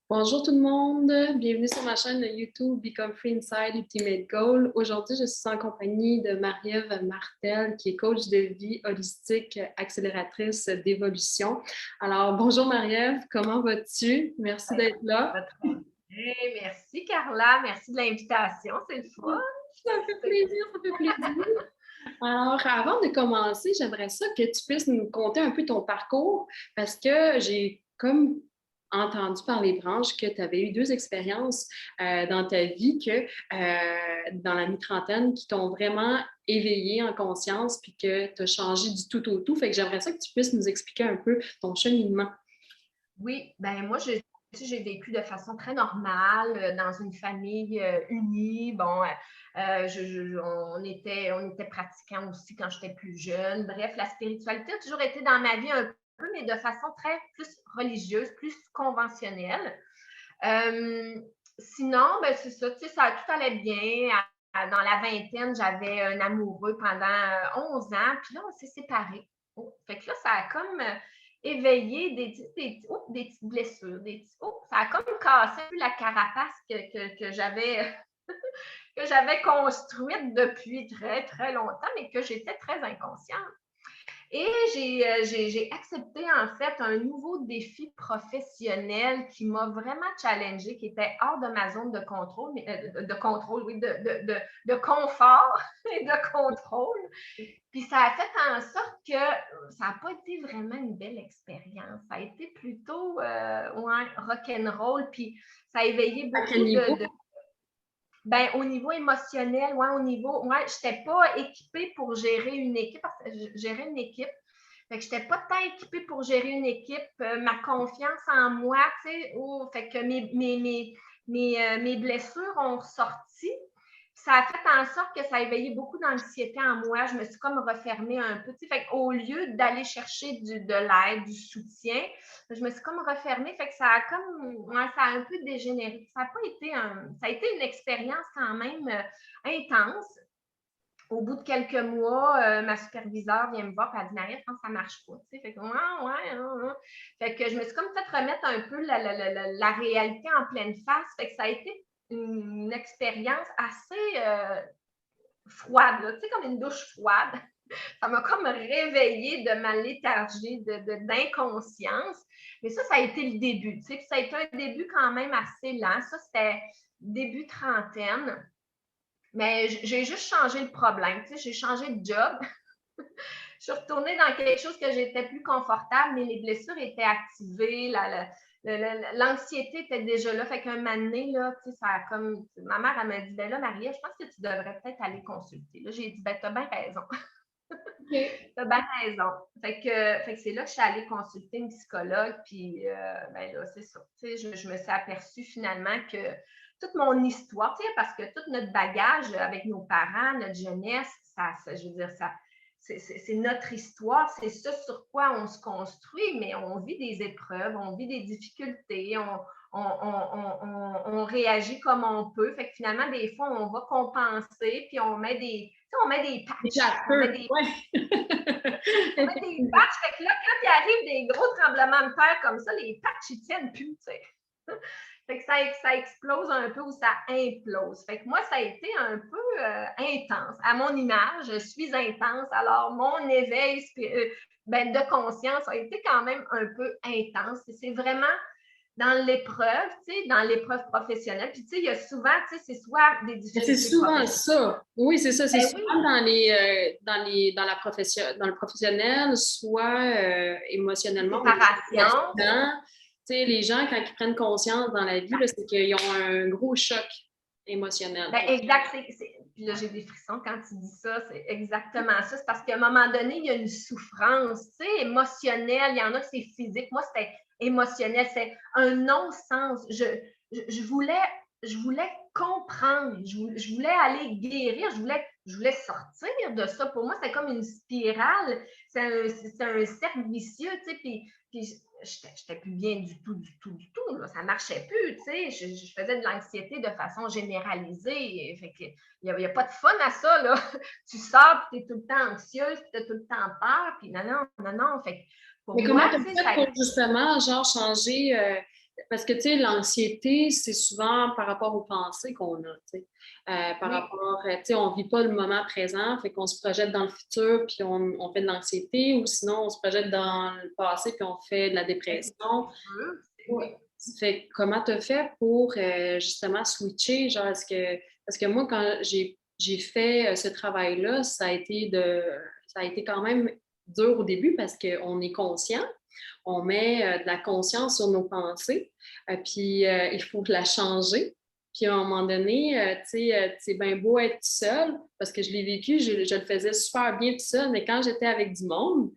Bonjour tout le monde, bienvenue sur ma chaîne YouTube Become Free Inside Ultimate Goal. Aujourd'hui, je suis en compagnie de Marie-Ève Martel, qui est coach de vie holistique, accélératrice d'évolution. Alors, bonjour Marie-Ève, comment vas-tu? Merci d'être là. Merci Carla, merci de l'invitation, c'est le fun. Ça fait plaisir, ça fait plaisir. Alors, avant de commencer, j'aimerais ça que tu puisses nous conter un peu ton parcours parce que j'ai comme entendu par les branches que tu avais eu deux expériences dans ta vie dans la mi-trentaine qui t'ont vraiment éveillé en conscience puis que tu as changé du tout au tout. Fait que j'aimerais ça que tu puisses nous expliquer un peu ton cheminement. Oui, ben moi, j'ai vécu de façon très normale dans une famille unie. Bon, on était pratiquants aussi quand j'étais plus jeune. Bref, la spiritualité a toujours été dans ma vie un peu, mais de façon très plus religieuse, plus conventionnelle. Sinon, ben c'est ça, tu sais, tout allait bien. Dans la vingtaine, j'avais un amoureux pendant 11 ans, puis là, on s'est séparés. Oh, fait que là, ça a comme éveillé des petites blessures. Ça a comme cassé un peu la carapace que j'avais que j'avais construite depuis très, très longtemps, mais que j'étais très inconsciente. Et j'ai accepté en fait un nouveau défi professionnel qui m'a vraiment challengée, qui était hors de ma zone de contrôle, de contrôle, oui, de confort et de contrôle. Puis ça a fait en sorte que ça n'a pas été vraiment une belle expérience. Ça a été plutôt ouais, rock'n'roll, puis ça a éveillé À quel beaucoup niveau? ben, au niveau émotionnel, ouais, je n'étais pas équipée pour gérer une équipe, parce que gérer une équipe. Fait que je n'étais pas tant équipée pour gérer une équipe. Ma confiance en moi, tu sais, fait que mes blessures ont ressorti. Ça a fait en sorte que ça a éveillé beaucoup d'anxiété en moi. Je me suis comme refermée un peu. Fait au lieu d'aller chercher de l'aide, du soutien, je me suis comme refermée. Fait que ça a comme ça a un peu dégénéré. Ça a été une expérience quand même intense. Au bout de quelques mois, ma superviseure vient me voir et elle dit Marie, je pense que ça ne marche pas. Fait que, Fait que je me suis comme fait remettre un peu la réalité en pleine face. Fait que ça a été une expérience assez froide, là, comme une douche froide. Ça m'a comme réveillée de ma léthargie, d'inconscience. Mais ça a été le début. Puis ça a été un début quand même assez lent. Ça, c'était début trentaine. Mais j'ai juste changé le problème. J'ai changé de job. Je suis retournée dans quelque chose que j'étais plus confortable, mais les blessures étaient activées. L'anxiété était déjà là. Fait qu'un moment donné, là, ça a comme. Ma mère, elle m'a dit ben là, Maria, je pense que tu devrais peut-être aller consulter. Là, j'ai dit ben, t'as bien raison. OK. T'as bien raison. Fait que c'est là que je suis allée consulter une psychologue, puis ben là, c'est ça. Je me suis aperçue finalement que toute mon histoire, parce que tout notre bagage avec nos parents, notre jeunesse, je veux dire, c'est notre histoire, c'est ce sur quoi on se construit, mais on vit des épreuves, on vit des difficultés, on réagit comme on peut. Fait que finalement, des fois, on va compenser, puis on met des Des patchs, plaqueurs, ouais. on met des patchs. Fait que là, quand il arrive des gros tremblements de terre comme ça, les patchs, ils tiennent plus, tu sais. Fait que ça explose un peu ou ça implose. Fait que moi, ça a été un peu intense. À mon image, je suis intense. Alors, mon éveil de conscience a été quand même un peu intense. C'est vraiment dans l'épreuve, dans l'épreuve professionnelle. Puis, il y a souvent, c'est soit des C'est difficultés souvent professionnelles. ça. Oui, c'est ça. C'est Ben souvent oui, dans la dans le professionnel, soit émotionnellement ou séparation. accident. Tu sais, les gens, quand ils prennent conscience dans la vie, là, c'est qu'ils ont un gros choc émotionnel. Ben, exact. Puis là, j'ai des frissons quand tu dis ça. C'est exactement ça. C'est parce qu'à un moment donné, il y a une souffrance, émotionnelle. Il y en a que c'est physique. Moi, c'était émotionnel. C'est un non-sens. Je voulais comprendre. Je voulais aller guérir. Je voulais sortir de ça. Pour moi, c'est comme une spirale. C'est un cercle vicieux, puis j'étais plus bien du tout. Là. Ça marchait plus, tu sais. Je faisais de l'anxiété de façon généralisée. Fait que, il n'y a pas de fun à ça, là. Tu sors, puis tu es tout le temps anxieuse, puis tu as tout le temps peur, puis non. Fait que pour Mais comment moi, tu tu sais, as fait pour justement, genre, changer? Parce que, tu sais, l'anxiété, c'est souvent par rapport aux pensées qu'on a, tu sais. Par Oui. rapport, tu sais, on ne vit pas le moment présent, fait qu'on se projette dans le futur, puis on fait de l'anxiété, ou sinon, on se projette dans le passé, puis on fait de la dépression. Oui. Fait que comment tu as fait pour justement switcher? Genre, parce que moi, quand j'ai fait ce travail-là, ça a été quand même dur au début parce qu'on est conscient, on met de la conscience sur nos pensées, puis il faut la changer. Puis à un moment donné, tu sais, c'est bien beau être tout seul, parce que je l'ai vécu, je le faisais super bien tout seul, mais quand j'étais avec du monde,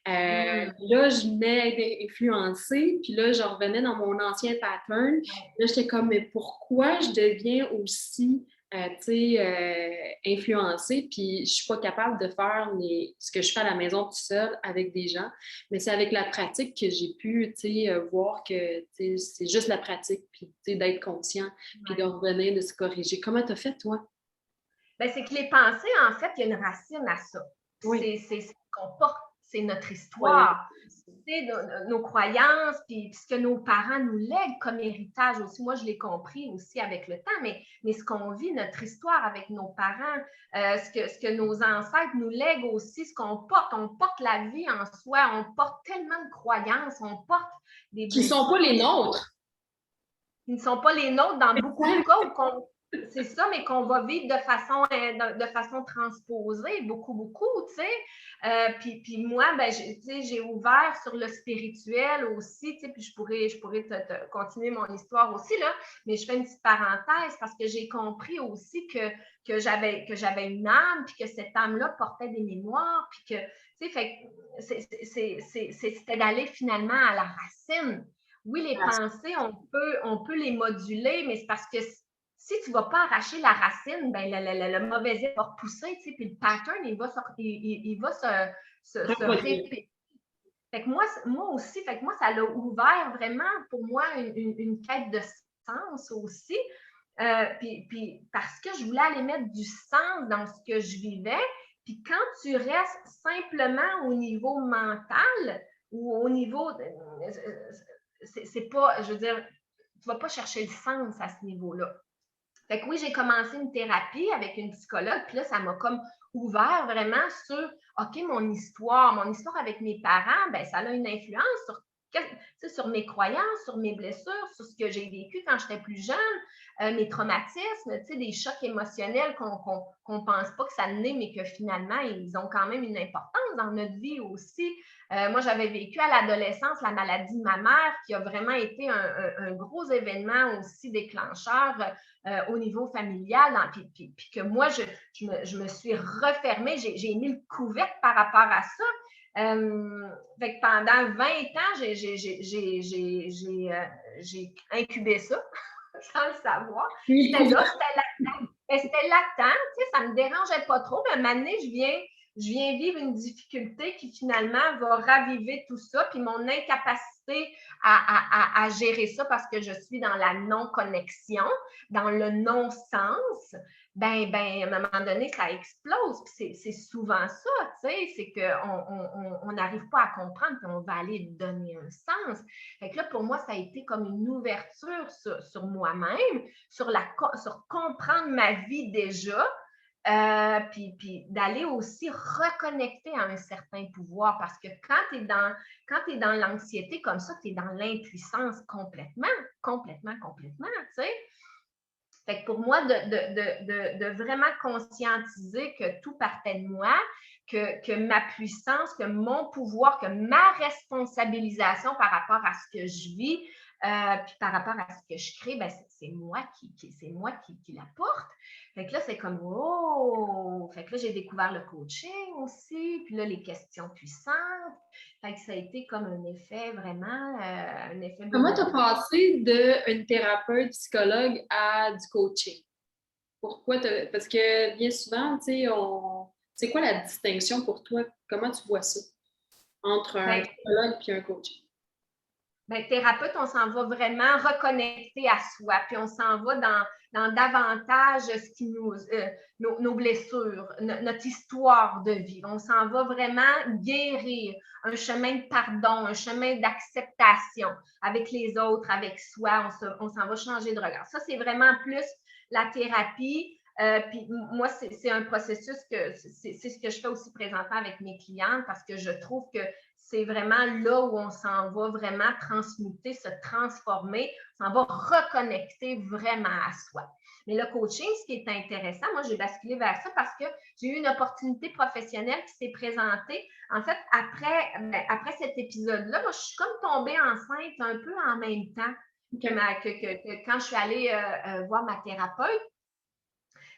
là, je venais d'être influencée, puis là, je revenais dans mon ancien pattern. Là, j'étais comme, mais pourquoi je deviens aussi, tu sais, influencée, puis je suis pas capable de faire ce que je fais à la maison tout seul avec des gens. Mais c'est avec la pratique que j'ai pu, tu sais, voir que, tu sais, c'est juste la pratique, puis, tu sais, d'être conscient, puis de Ouais. revenir, de se corriger. Comment tu as fait, toi? Ben, c'est que les pensées, en fait, il y a une racine à ça. Oui. C'est ce qu'on porte, c'est notre Croyance. histoire, c'est nos croyances, puis ce que nos parents nous lèguent comme héritage aussi. Moi, je l'ai compris aussi avec le temps, mais ce qu'on vit, notre histoire avec nos parents, ce que nos ancêtres nous lèguent aussi, ce qu'on porte, on porte la vie en soi, on porte tellement de croyances, on porte des Qui sont pas blessures les nôtres. qui ne sont pas les nôtres dans beaucoup de Exact. cas, c'est ça, mais qu'on va vivre de façon transposée, beaucoup, beaucoup, tu sais. Puis moi, ben, j'ai ouvert sur le spirituel aussi, tu sais, puis je pourrais continuer mon histoire aussi, là, mais je fais une petite parenthèse parce que j'ai compris aussi que j'avais une âme, puis que cette âme-là portait des mémoires, puis que, tu sais, c'était d'aller finalement à la racine. Oui, les pensées, on peut les moduler, mais c'est parce que si tu ne vas pas arracher la racine, ben le mauvais effet va repousser, tu sais, puis le pattern, il va se répéter. Fait que moi aussi, fait que moi, ça l'a ouvert vraiment pour moi une quête de sens aussi. Puis parce que je voulais aller mettre du sens dans ce que je vivais. Puis quand tu restes simplement au niveau mental ou au niveau c'est pas, je veux dire, tu vas pas chercher le sens à ce niveau-là. Fait que oui, j'ai commencé une thérapie avec une psychologue, puis là, ça m'a comme ouvert vraiment sur, OK, mon histoire avec mes parents, ben ça a une influence sur mes croyances, sur mes blessures, sur ce que j'ai vécu quand j'étais plus jeune, mes traumatismes, des chocs émotionnels qu'on pense pas que ça naît, mais que finalement, ils ont quand même une importance dans notre vie aussi. Moi, j'avais vécu à l'adolescence la maladie de ma mère, qui a vraiment été un gros événement aussi déclencheur au niveau familial. Puis que moi, je me suis refermée, j'ai mis le couvercle par rapport à ça. Fait que pendant 20 ans, j'ai incubé ça sans le savoir. C'était là, c'était latent. C'était latent, tu sais, ça ne me dérangeait pas trop. Mais à un moment donné, je viens vivre une difficulté qui finalement va raviver tout ça. Puis mon incapacité à gérer ça parce que je suis dans la non-connexion, dans le non-sens, ben, à un moment donné, ça explose. Puis c'est souvent ça, tu sais, c'est qu'on n'arrive pas à comprendre, puis on va aller donner un sens. Fait que là, pour moi, ça a été comme une ouverture sur moi-même, sur comprendre ma vie déjà, puis d'aller aussi reconnecter à un certain pouvoir. Parce que quand tu es dans l'anxiété comme ça, tu es dans l'impuissance complètement, complètement, complètement, tu sais. Fait que pour moi, de vraiment conscientiser que tout partait de moi, que ma puissance, que mon pouvoir, que ma responsabilisation par rapport à ce que je vis, puis par rapport à ce que je crée, ben c'est moi qui la porte. Fait que là, c'est comme, oh! Fait que là, j'ai découvert le coaching aussi, puis là, les questions puissantes. Fait que ça a été comme un effet vraiment, un effet Comment tu as boomerang. passé d'une thérapeute psychologue à du coaching? Pourquoi? Parce que bien souvent, tu sais, c'est quoi la distinction pour toi? Comment tu vois ça entre un Ben, psychologue et un coach? ben, thérapeute, on s'en va vraiment reconnecter à soi, puis on s'en va dans davantage ce qui nos blessures, notre histoire de vie. On s'en va vraiment guérir un chemin de pardon, un chemin d'acceptation avec les autres, avec soi. On s'en va changer de regard. Ça, c'est vraiment plus la thérapie. Puis moi, c'est un processus c'est ce que je fais aussi présentement avec mes clientes parce que je trouve que c'est vraiment là où on s'en va vraiment transmuter, se transformer, on s'en va reconnecter vraiment à soi. Mais le coaching, ce qui est intéressant, moi, j'ai basculé vers ça parce que j'ai eu une opportunité professionnelle qui s'est présentée. En fait, après cet épisode-là, moi, je suis comme tombée enceinte un peu en même temps que quand je suis allée voir ma thérapeute.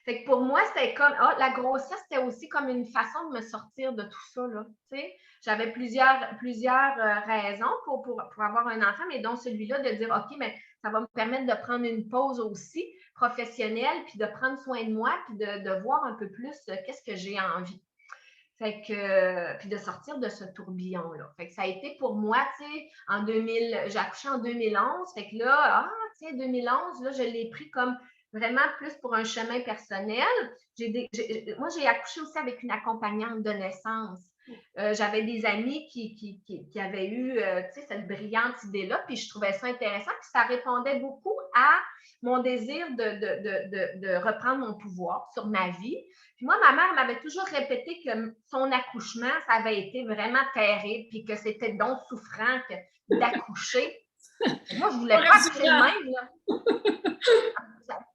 Fait que pour moi, c'était comme, la grossesse, c'était aussi comme une façon de me sortir de tout ça, là, tu sais. J'avais plusieurs raisons pour avoir un enfant, mais dont celui-là de dire, OK, mais ça va me permettre de prendre une pause aussi professionnelle, puis de prendre soin de moi, puis de voir un peu plus qu'est-ce que j'ai envie. Fait que, puis de sortir de ce tourbillon-là. Fait que ça a été pour moi, tu sais, j'ai accouché en 2011. Fait que là, 2011, là, je l'ai pris comme vraiment plus pour un chemin personnel. Moi, j'ai accouché aussi avec une accompagnante de naissance. J'avais des amis qui avaient eu cette brillante idée-là, puis je trouvais ça intéressant, puis ça répondait beaucoup à mon désir de reprendre mon pouvoir sur ma vie. Puis moi, ma mère m'avait toujours répété que son accouchement, ça avait été vraiment terrible, puis que c'était donc souffrant d'accoucher. Moi, je ne voulais pas accoucher de même, là.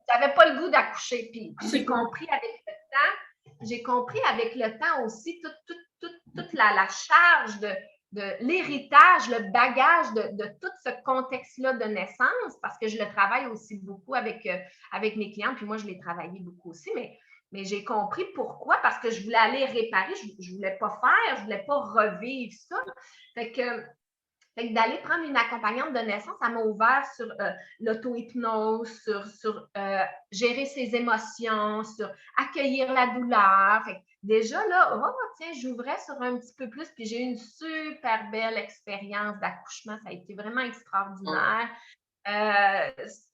J'avais pas le goût d'accoucher. Puis j'ai compris avec le temps aussi toute la charge de l'héritage, le bagage de tout ce contexte-là de naissance, parce que je le travaille aussi beaucoup avec mes clients, puis moi, je l'ai travaillé beaucoup aussi, mais j'ai compris pourquoi, parce que je voulais aller réparer, je ne voulais pas faire, je ne voulais pas revivre ça. Fait que d'aller prendre une accompagnante de naissance, ça m'a ouvert sur l'auto-hypnose, sur gérer ses émotions, sur accueillir la douleur. Fait que déjà, là, tiens, j'ouvrais sur un petit peu plus, puis j'ai eu une super belle expérience d'accouchement. Ça a été vraiment extraordinaire.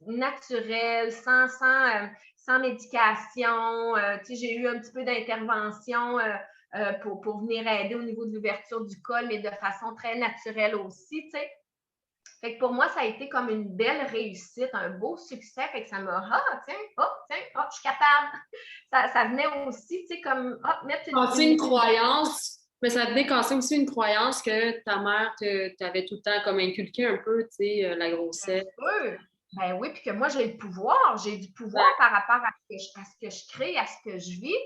Naturel, sans médication. J'ai eu un petit peu d'intervention pour venir aider au niveau de l'ouverture du col, mais de façon très naturelle aussi, tu sais. Fait que pour moi, ça a été comme une belle réussite, un beau succès. Fait que ça m'a, je suis capable. Ça venait aussi, tu sais, comme, mettre une croyance, mais ça venait casser aussi une croyance que ta mère t'avait tout le temps comme inculqué un peu, tu sais, la grossesse. Ben oui, puis que moi, j'ai le pouvoir. J'ai du pouvoir par rapport à ce que je crée, à ce que je vis.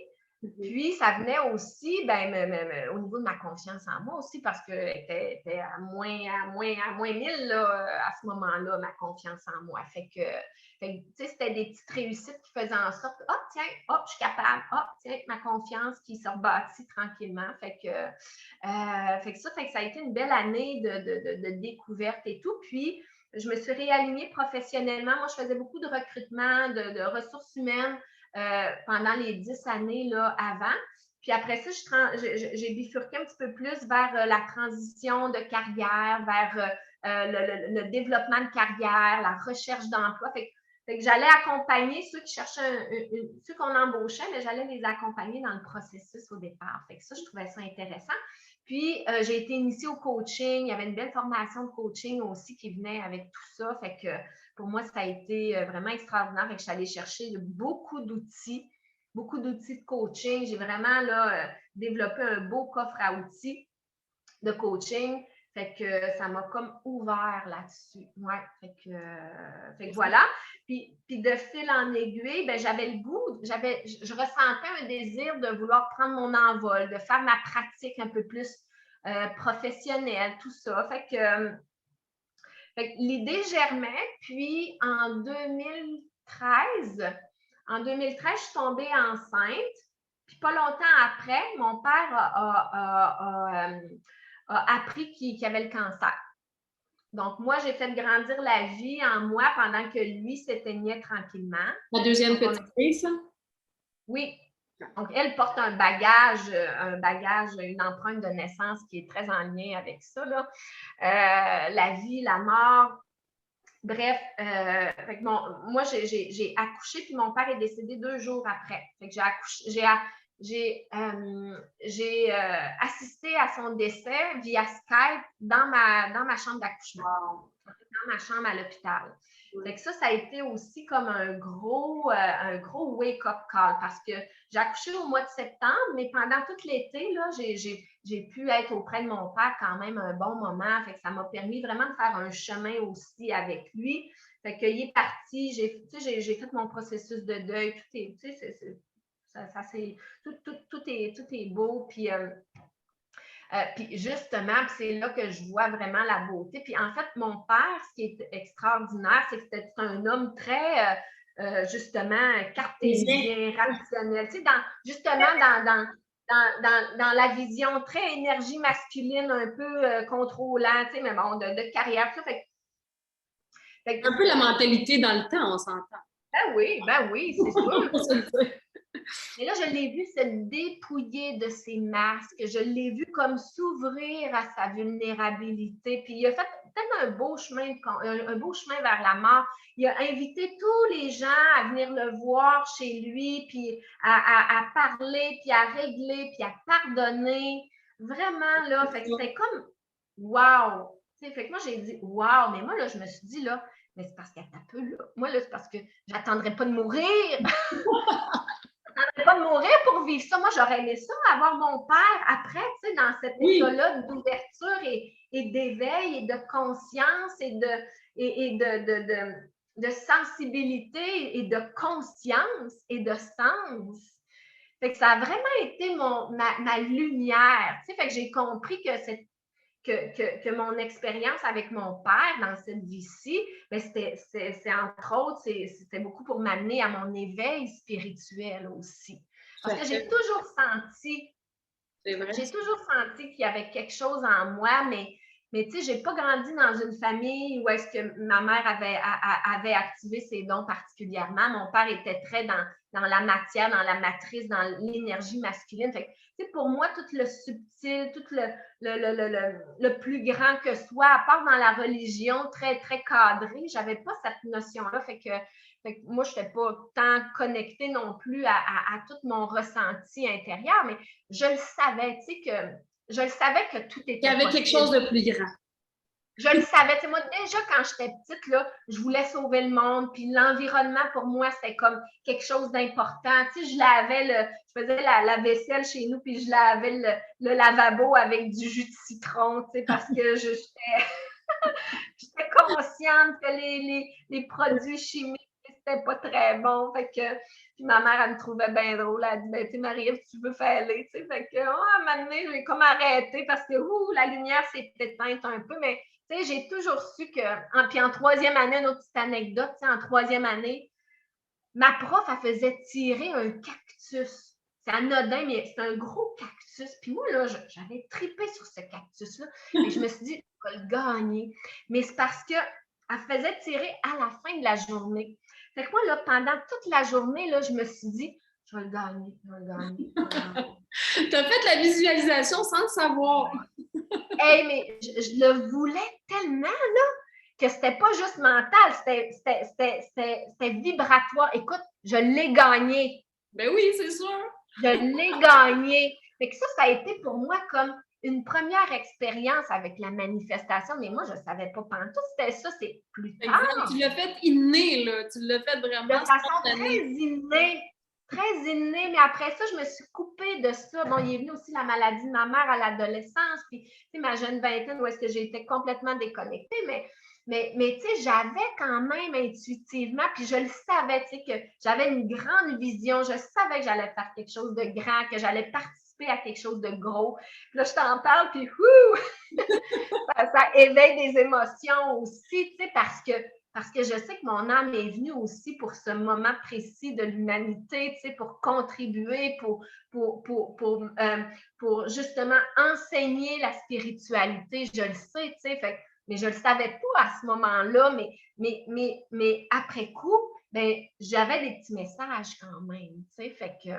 Puis, ça venait aussi, au niveau de ma confiance en moi aussi, parce qu'elle était à moins 1000 là, à ce moment-là, ma confiance en moi. Fait que tu sais, c'était des petites réussites qui faisaient en sorte, tiens, je suis capable, tiens, ma confiance qui se rebâtit tranquillement. Fait que ça a été une belle année de découverte et tout. Puis, je me suis réalignée professionnellement. Moi, je faisais beaucoup de recrutement, de ressources humaines pendant les 10 années là, avant. Puis après ça, j'ai bifurqué un petit peu plus vers la transition de carrière, vers le développement de carrière, la recherche d'emploi. Fait que j'allais accompagner ceux qui cherchaient, ceux qu'on embauchait, mais j'allais les accompagner dans le processus au départ. Fait que ça, je trouvais ça intéressant. Puis, j'ai été initiée au coaching. Il y avait une belle formation de coaching aussi qui venait avec tout ça. Fait que pour moi, ça a été vraiment extraordinaire. Fait que je suis allée chercher beaucoup d'outils de coaching. J'ai vraiment là, développé un beau coffre à outils de coaching. Fait que ça m'a comme ouvert là-dessus. Ouais, fait que voilà. Puis de fil en aiguille, j'avais le goût, je ressentais un désir de vouloir prendre mon envol, de faire ma pratique un peu plus professionnelle, tout ça. Fait que l'idée germait, puis en 2013, je suis tombée enceinte, puis pas longtemps après, mon père a appris qu'il avait le cancer. Donc, moi, j'ai fait grandir la vie en moi pendant que lui s'éteignait tranquillement. La deuxième petite fille, ça? Oui. Donc, elle porte un bagage, une empreinte de naissance qui est très en lien avec ça, là. La vie, la mort. Bref, fait que moi, j'ai accouché, puis mon père est décédé 2 jours après. Fait que j'ai assisté à son décès via Skype dans ma chambre d'accouchement, dans ma chambre à l'hôpital. Fait que ça a été aussi comme un gros wake-up call parce que j'ai accouché au mois de septembre, mais pendant tout l'été, là, j'ai pu être auprès de mon père quand même un bon moment. Fait que ça m'a permis vraiment de faire un chemin aussi avec lui. Fait qu'il est parti, j'ai fait mon processus de deuil. Tout est beau. Puis justement, c'est là que je vois vraiment la beauté. Puis en fait, mon père, ce qui est extraordinaire, c'est que c'était un homme très, justement, cartésien, rationnel. Tu sais, dans la vision très énergie masculine, un peu contrôlant, tu sais, mais bon, de carrière. Ça fait un peu la mentalité dans le temps, on s'entend. Ben oui, c'est sûr. Mais là, je l'ai vu se dépouiller de ses masques. Je l'ai vu comme s'ouvrir à sa vulnérabilité. Puis il a fait peut-être un beau chemin vers la mort. Il a invité tous les gens à venir le voir chez lui, puis à parler, puis à régler, puis à pardonner. Vraiment, là, fait que c'était comme wow! Fait que moi, j'ai dit wow! Mais moi, là, je me suis dit, là, mais c'est parce qu'elle t'a peu, là. Moi, là, c'est parce que j'attendrai pas de mourir. Pas de mourir pour vivre ça. Moi, j'aurais aimé ça, avoir mon père après, tu sais, dans cet état-là d'ouverture et d'éveil et de conscience et de sensibilité et de conscience et de sens. Fait que ça a vraiment été ma lumière. Tu sais, fait que j'ai compris que mon expérience avec mon père dans cette vie-ci, ben c'est entre autres, c'était beaucoup pour m'amener à mon éveil spirituel aussi. Parce que j'ai toujours senti qu'il y avait quelque chose en moi, mais tu sais, j'ai pas grandi dans une famille où est-ce que ma mère avait activé ses dons particulièrement. Mon père était très dans la matière, dans la matrice, dans l'énergie masculine. Fait que, tu sais, pour moi, tout le subtil, tout le plus grand que soit, à part dans la religion très, très cadrée, j'avais pas cette notion-là. Fait que moi, je n'étais pas tant connectée non plus à tout mon ressenti intérieur, mais je le savais, tu sais, que tout était Il y avait quelque chose de plus grand. Je le savais. Tu sais, moi, déjà, quand j'étais petite, là, je voulais sauver le monde. Puis l'environnement, pour moi, c'était comme quelque chose d'important. Tu sais, je faisais la vaisselle chez nous, puis je lavais le lavabo avec du jus de citron, tu sais, parce que j'étais consciente que les produits chimiques, c'était pas très bon. Fait que, puis ma mère, elle me trouvait bien drôle. Elle a dit, ben, tu sais, Marie-Ève, tu veux faire aller, tu sais. Fait que, à un moment donné, j'ai comme arrêté parce que, la lumière s'est éteinte un peu. Mais, tu sais, j'ai toujours su que, puis en troisième année, une autre petite anecdote, tu sais, en troisième année, ma prof, elle faisait tirer un cactus. C'est anodin, mais c'est un gros cactus. Puis moi, là, j'avais trippé sur ce cactus-là. Et je me suis dit, je vais le gagner. Mais c'est parce qu'elle faisait tirer à la fin de la journée. Fait que moi, là, pendant toute la journée, là, je me suis dit, je vais le gagner, je vais le gagner. Tu as fait la visualisation sans le savoir. Hey, mais je le voulais tellement, là, que c'était pas juste mental, c'était vibratoire. Écoute, je l'ai gagné. Ben oui, c'est sûr. Je l'ai gagné. Fait que ça a été pour moi comme une première expérience avec la manifestation, mais moi, je ne savais pas pantoute. C'était ça, c'est plus tard. Exact. Tu l'as fait inné, là. Tu l'as fait vraiment de façon très innée, mais après ça, je me suis coupée de ça. Bon, il est venu aussi la maladie de ma mère à l'adolescence, puis tu sais, ma jeune vingtaine où est-ce que j'étais complètement déconnectée, mais tu sais, j'avais quand même intuitivement, puis je le savais, tu sais, que j'avais une grande vision, je savais que j'allais faire quelque chose de grand, que j'allais participer à quelque chose de gros. Puis là, je t'en parle, puis ça éveille des émotions aussi, tu sais, parce que je sais que mon âme est venue aussi pour ce moment précis de l'humanité, tu sais, pour contribuer, pour justement enseigner la spiritualité. Je le sais, tu sais, mais je ne le savais pas à ce moment-là, mais après coup, ben, j'avais des petits messages quand même, tu sais, fait que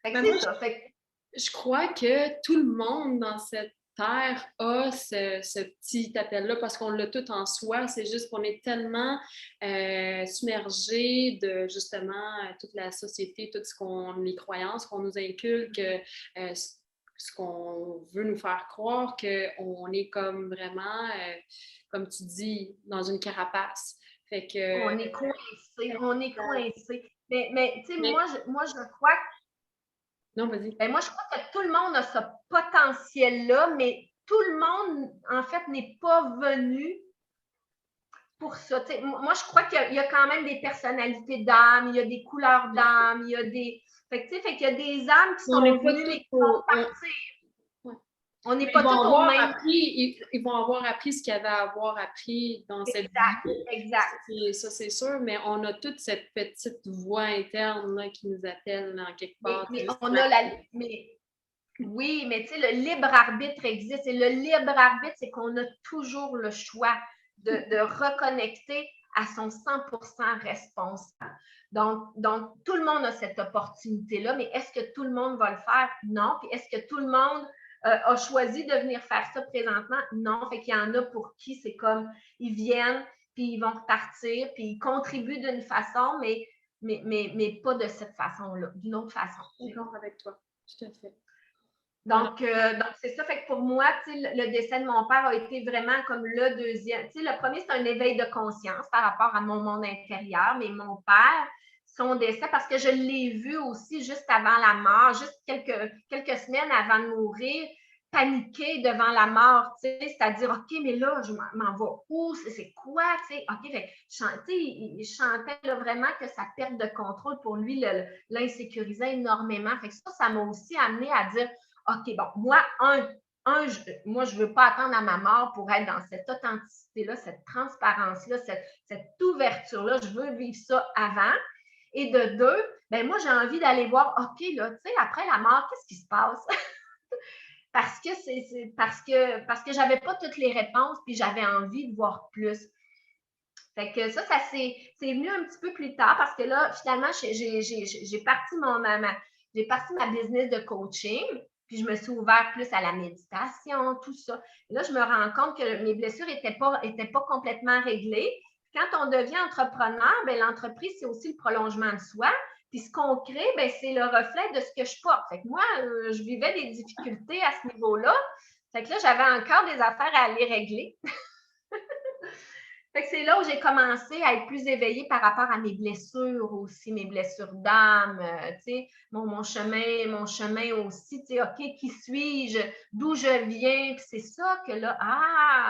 Fait que Ben, c'est moi, ça. Fait que, je crois que tout le monde dans cette terre a ce petit appel-là parce qu'on l'a tout en soi. C'est juste qu'on est tellement submergé de justement toute la société, les croyances qu'on nous inculque, ce qu'on veut nous faire croire qu'on est comme vraiment, comme tu dis, dans une carapace. Fait que. on est coincé, on est coincé. Mais tu sais, Mais, moi, je crois non, vas-y. ben moi, je crois que tout le monde a ce potentiel-là, mais tout le monde, en fait, n'est pas venu pour ça. T'sais, moi, je crois qu'il y a quand même des personnalités d'âme, il y a des couleurs d'âme, il y a des. Fait qu'il y a des âmes qui On n'est sont pas venues, mais tous qui vont partir. ouais. On n'est Mais pas tous au même. ils vont avoir appris ce qu'il y avait à avoir appris dans cette Exact, vie. exact. Ça, c'est sûr, mais on a toute cette petite voix interne là, qui nous appelle en quelque part. Mais on a la. Mais, oui, mais tu sais, le libre arbitre existe. Et le libre arbitre, c'est qu'on a toujours le choix de reconnecter à son 100% responsable. Donc, tout le monde a cette opportunité-là, mais est-ce que tout le monde va le faire? Non. Puis est-ce que tout le monde a choisi de venir faire ça présentement? Non. Fait qu'il y en a pour qui c'est comme, ils viennent, puis ils vont repartir, puis ils contribuent d'une façon, mais pas de cette façon-là, d'une autre façon. D'accord avec toi, tout à fait. Donc c'est ça. Fait que pour moi, le décès de mon père a été vraiment comme le deuxième. Le premier, c'est un éveil de conscience par rapport à mon monde intérieur, mais mon père, son décès, parce que je l'ai vu aussi juste avant la mort, juste quelques semaines avant de mourir, paniquer devant la mort, c'est-à-dire, OK, mais là, je m'en vais où? C'est quoi? OK, fait, il chantait là, vraiment que sa perte de contrôle, pour lui, l'insécurisait énormément. Fait que ça m'a aussi amené à dire, OK, bon, moi, je ne veux pas attendre à ma mort pour être dans cette authenticité-là, cette transparence-là, cette ouverture-là. Je veux vivre ça avant. Et de deux, ben moi, j'ai envie d'aller voir, OK, là, tu sais, après la mort, qu'est-ce qui se passe? parce que j'avais pas toutes les réponses, puis j'avais envie de voir plus. Fait que ça c'est venu un petit peu plus tard parce que là, finalement, j'ai parti j'ai parti ma business de coaching, puis je me suis ouverte plus à la méditation, tout ça. Et là, je me rends compte que mes blessures n'étaient pas complètement réglées. Quand on devient entrepreneur, ben, l'entreprise, c'est aussi le prolongement de soi. Puis ce qu'on crée, ben, c'est le reflet de ce que je porte. Fait que moi, je vivais des difficultés à ce niveau-là. Fait que là, j'avais encore des affaires à aller régler. Fait que c'est là où j'ai commencé à être plus éveillée par rapport à mes blessures aussi, mes blessures d'âme, tu sais, mon chemin aussi, tu sais, OK, qui suis-je, d'où je viens, puis c'est ça que là,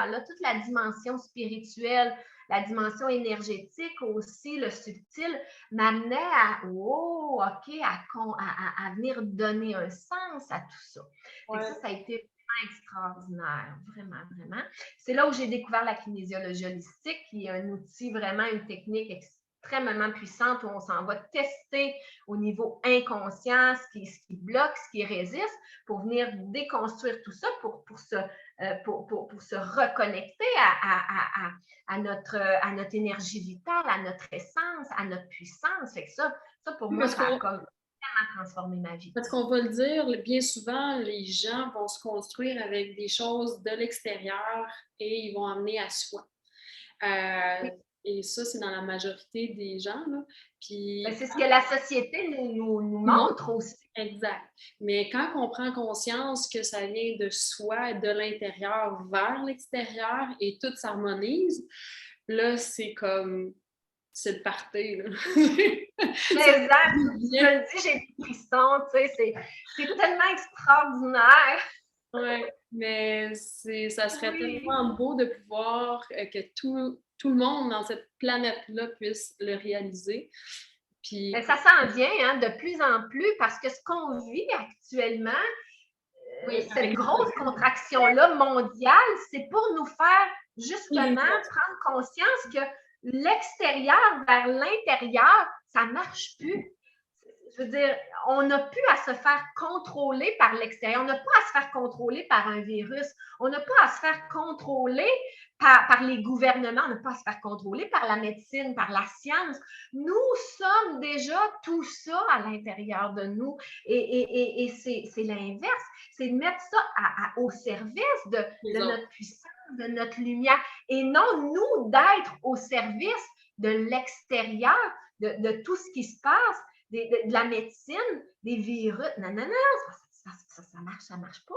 là, toute la dimension spirituelle, la dimension énergétique aussi, le subtil, m'amenait OK, à venir donner un sens à tout ça. Ouais. Et ça a été extraordinaire, vraiment, vraiment. C'est là où j'ai découvert la kinésiologie holistique, qui est un outil, vraiment une technique extrêmement puissante où on s'en va tester au niveau inconscient ce qui bloque, ce qui résiste, pour venir déconstruire tout ça, pour se reconnecter à notre énergie vitale, à notre essence, à notre puissance. Fait que ça pour moi, ça a comme transformer ma vie. Parce qu'on va le dire, bien souvent, les gens vont se construire avec des choses de l'extérieur et ils vont amener à soi. Oui. Et ça, c'est dans la majorité des gens. Là. Puis, c'est ce que la société nous montre aussi. Exact. Mais quand on prend conscience que ça vient de soi, de l'intérieur vers l'extérieur et tout s'harmonise, là, c'est comme... c'est le party, là. Exact. Je le dis, j'ai des frissons, tu sais, c'est tellement extraordinaire. Oui, mais ça serait tellement beau de pouvoir que tout le monde dans cette planète-là puisse le réaliser. Puis... ça s'en vient de plus en plus parce que ce qu'on vit actuellement, cette grosse contraction-là mondiale, c'est pour nous faire justement prendre conscience que l'extérieur vers l'intérieur, ça ne marche plus. je veux dire, on n'a plus à se faire contrôler par l'extérieur. On n'a pas à se faire contrôler par un virus. On n'a pas à se faire contrôler par les gouvernements. On n'a pas à se faire contrôler par la médecine, par la science. Nous sommes déjà tout ça à l'intérieur de nous. Et c'est l'inverse. C'est de mettre ça au service de notre puissance, de notre lumière. Et non, nous, d'être au service de l'extérieur, de tout ce qui se passe, de la médecine, des virus. Non, non, non, ça marche pas.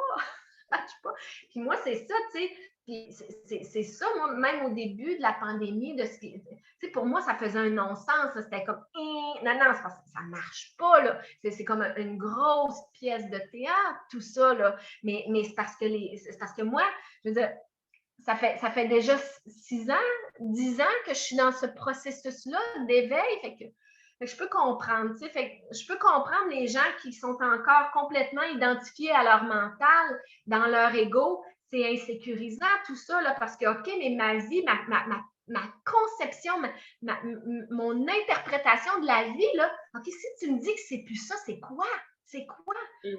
Ça marche pas. Puis moi, c'est ça, tu sais. Puis c'est ça, moi, même au début de la pandémie, de ce qui, tu sais, pour moi, ça faisait un non-sens. C'était comme, non, non, ça marche pas, là. C'est comme une grosse pièce de théâtre, tout ça, là. Mais c'est parce que moi, je veux dire, ça fait déjà 6 ans, 10 ans que je suis dans ce processus-là d'éveil. Fait que je peux comprendre, tu sais, je peux comprendre les gens qui sont encore complètement identifiés à leur mental, dans leur ego. C'est insécurisant tout ça, là, parce que, OK, mais ma vie, ma conception, mon interprétation de la vie, là, OK, si tu me dis que c'est plus ça, c'est quoi? C'est quoi?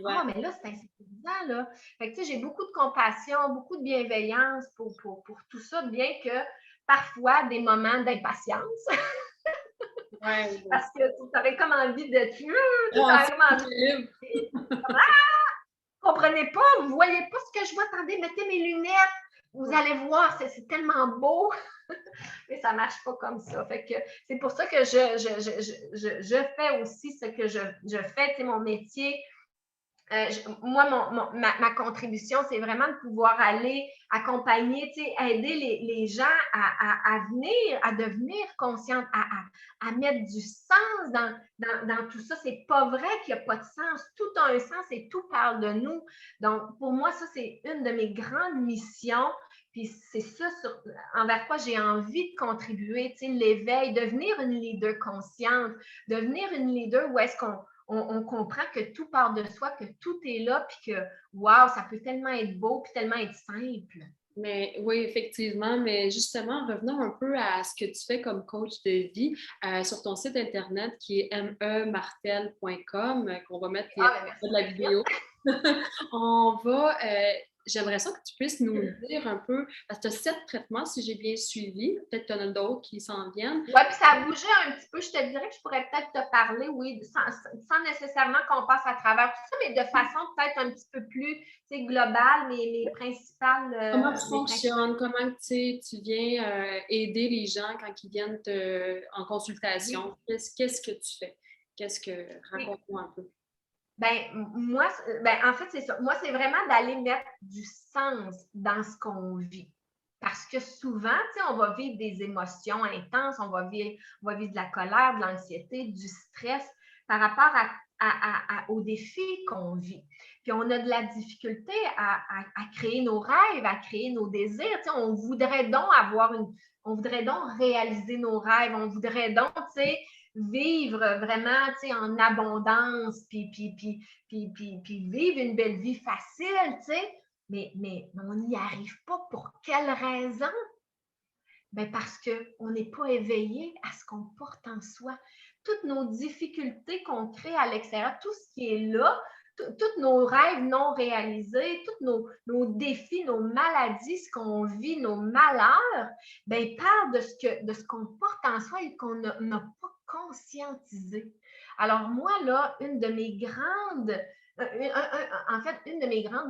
Ah, mais là, c'est insécurisant, là. Fait que, tu sais, j'ai beaucoup de compassion, beaucoup de bienveillance pour tout ça, bien que parfois, des moments d'impatience. Ouais. Parce que tu aurais comme envie de tuer, tu aurais comme envie de... Vous comprenez pas, vous voyez pas ce que je vois, attendez, mettez mes lunettes, vous allez voir, c'est tellement beau. Mais ça marche pas comme ça. Fait que c'est pour ça que je fais aussi ce que je fais, tu sais, mon métier. Moi, ma contribution, c'est vraiment de pouvoir aller accompagner, aider les gens à venir, à devenir conscientes, à mettre du sens dans tout ça. C'est pas vrai qu'il n'y a pas de sens. Tout a un sens et tout parle de nous. Donc, pour moi, ça, c'est une de mes grandes missions. Puis c'est ça envers quoi j'ai envie de contribuer, l'éveil, devenir une leader consciente, devenir une leader où est-ce qu'on comprend que tout part de soi, que tout est là, puis que, wow, ça peut tellement être beau, puis tellement être simple. Mais oui, effectivement, mais justement, revenons un peu à ce que tu fais comme coach de vie sur ton site internet qui est memartel.com, qu'on va mettre de la vidéo. J'aimerais ça que tu puisses nous dire un peu, parce que tu as 7 traitements, si j'ai bien suivi. Peut-être que tu en as d'autres qui s'en viennent. Oui, puis ça a bougé un petit peu. Je te dirais que je pourrais peut-être te parler, oui, sans nécessairement qu'on passe à travers tout ça, mais de façon peut-être un petit peu plus globale, mais les principales. Comment tu fonctionnes? Comment tu viens aider les gens quand ils viennent en consultation? Oui. Qu'est-ce que tu fais? Raconte-moi un peu. Moi, en fait, c'est ça. Moi, c'est vraiment d'aller mettre du sens dans ce qu'on vit. Parce que souvent, on va vivre des émotions intenses, on va vivre de la colère, de l'anxiété, du stress par rapport aux défis qu'on vit. Puis on a de la difficulté à créer nos rêves, à créer nos désirs. On voudrait donc réaliser nos rêves, on voudrait donc, vivre vraiment en abondance, puis vivre une belle vie facile, mais on n'y arrive pas. Pour quelle raison? Parce qu'on n'est pas éveillé à ce qu'on porte en soi. Toutes nos difficultés qu'on crée à l'extérieur, tout ce qui est là, tous nos rêves non réalisés, tous nos défis, nos maladies, ce qu'on vit, nos malheurs, parlent de ce qu'on porte en soi et qu'on n'a pas conscientisé. Alors moi, là, une de mes grandes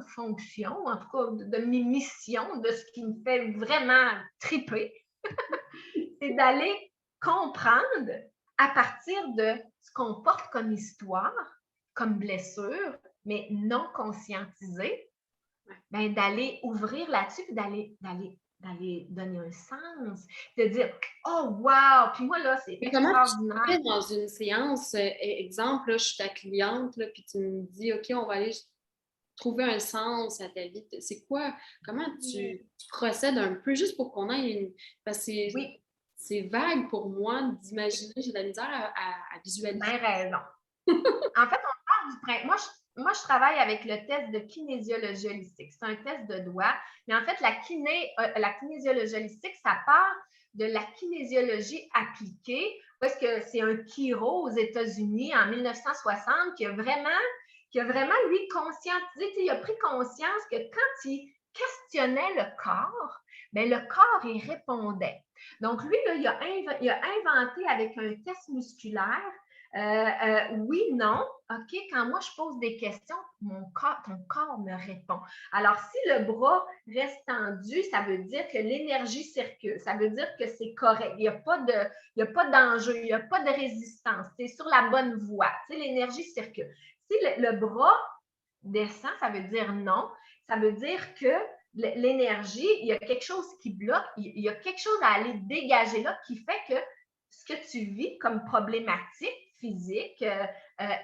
fonctions, en tout cas de mes missions, de ce qui me fait vraiment triper, c'est d'aller comprendre à partir de ce qu'on porte comme histoire, comme blessure, mais non conscientisée, d'aller ouvrir là-dessus et d'aller donner un sens, de dire « Oh, wow! » Puis moi, là, c'est extraordinaire. Comment tu fais dans une séance, exemple, là, je suis ta cliente, là, puis tu me dis « OK, on va aller trouver un sens à ta vie. » C'est quoi? Comment tu procèdes un peu, juste pour qu'on ait une... Parce que c'est vague pour moi d'imaginer, j'ai de la misère à visualiser. Bien raison. En fait, on parle du... Moi, je travaille avec le test de kinésiologie holistique. C'est un test de doigts. Mais en fait, la kinésiologie holistique, ça part de la kinésiologie appliquée, parce que c'est un chiro aux États-Unis en 1960 qui a vraiment, lui, conscientisé, il a pris conscience que quand il questionnait le corps, bien, le corps, il répondait. Donc, lui, là, il a inventé avec un test musculaire, oui, non, OK, quand moi je pose des questions, ton corps me répond. Alors, si le bras reste tendu, ça veut dire que l'énergie circule, ça veut dire que c'est correct, il n'y a pas d'enjeu, il n'y a pas de résistance, c'est sur la bonne voie, l'énergie circule. Si le bras descend, ça veut dire non, ça veut dire que l'énergie, il y a quelque chose qui bloque, il y a quelque chose à aller dégager là qui fait que ce que tu vis comme problématique physique,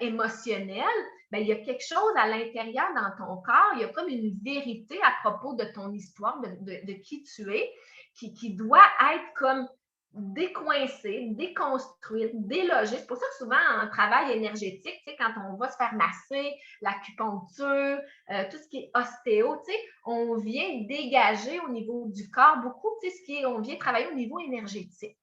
émotionnelle, bien, il y a quelque chose à l'intérieur dans ton corps, il y a comme une vérité à propos de ton histoire, de qui tu es, qui doit être comme décoincer, déconstruire, déloger. C'est pour ça que souvent, en travail énergétique, quand on va se faire masser, l'acupuncture, tout ce qui est ostéo, on vient dégager au niveau du corps beaucoup, on vient travailler au niveau énergétique.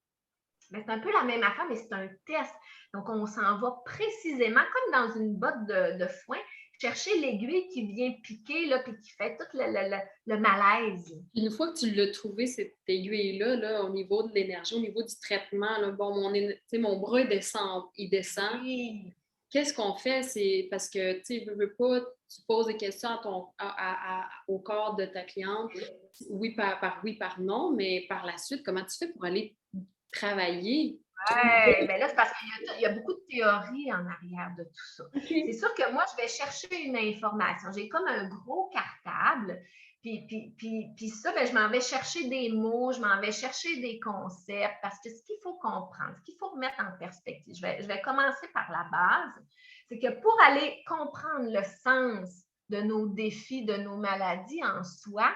Mais c'est un peu la même affaire, mais c'est un test. Donc, on s'en va précisément, comme dans une botte de foin, chercher l'aiguille qui vient piquer, là, puis qui fait tout le malaise. Une fois que tu l'as trouvé, cette aiguille-là, là, au niveau de l'énergie, au niveau du traitement, là, bon, mon bras il descend. Oui. Qu'est-ce qu'on fait? C'est parce que, tu veux pas, tu poses des questions au corps de ta cliente, oui par oui, par non, mais par la suite, comment tu fais pour aller travailler? Oui, bien là, c'est parce qu'il y a beaucoup de théories en arrière de tout ça. Okay. C'est sûr que moi, je vais chercher une information. J'ai comme un gros cartable, puis ça, bien, je m'en vais chercher des mots, je m'en vais chercher des concepts, parce que ce qu'il faut comprendre, ce qu'il faut remettre en perspective, je vais commencer par la base, c'est que pour aller comprendre le sens de nos défis, de nos maladies en soi,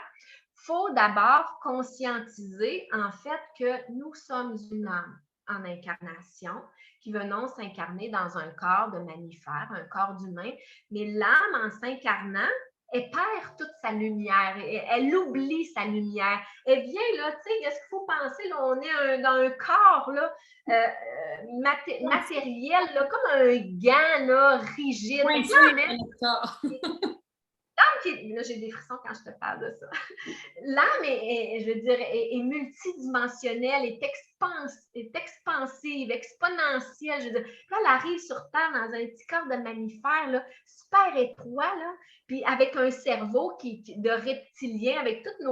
il faut d'abord conscientiser, en fait, que nous sommes une âme en incarnation, qui venons s'incarner dans un corps de mammifère, un corps d'humain. Mais l'âme, en s'incarnant, elle perd toute sa lumière, elle oublie sa lumière. Elle vient, là, tu sais, qu'est-ce qu'il faut penser? Là, on est dans un corps là, matériel, là, comme un gant là, rigide. Oui, là, j'ai des frissons quand je te parle de ça. L'âme je veux dire, est multidimensionnelle, est expansive, exponentielle. Je veux dire, là, elle arrive sur Terre dans un petit corps de mammifère, là, super étroit, là, puis avec un cerveau de reptilien, avec tous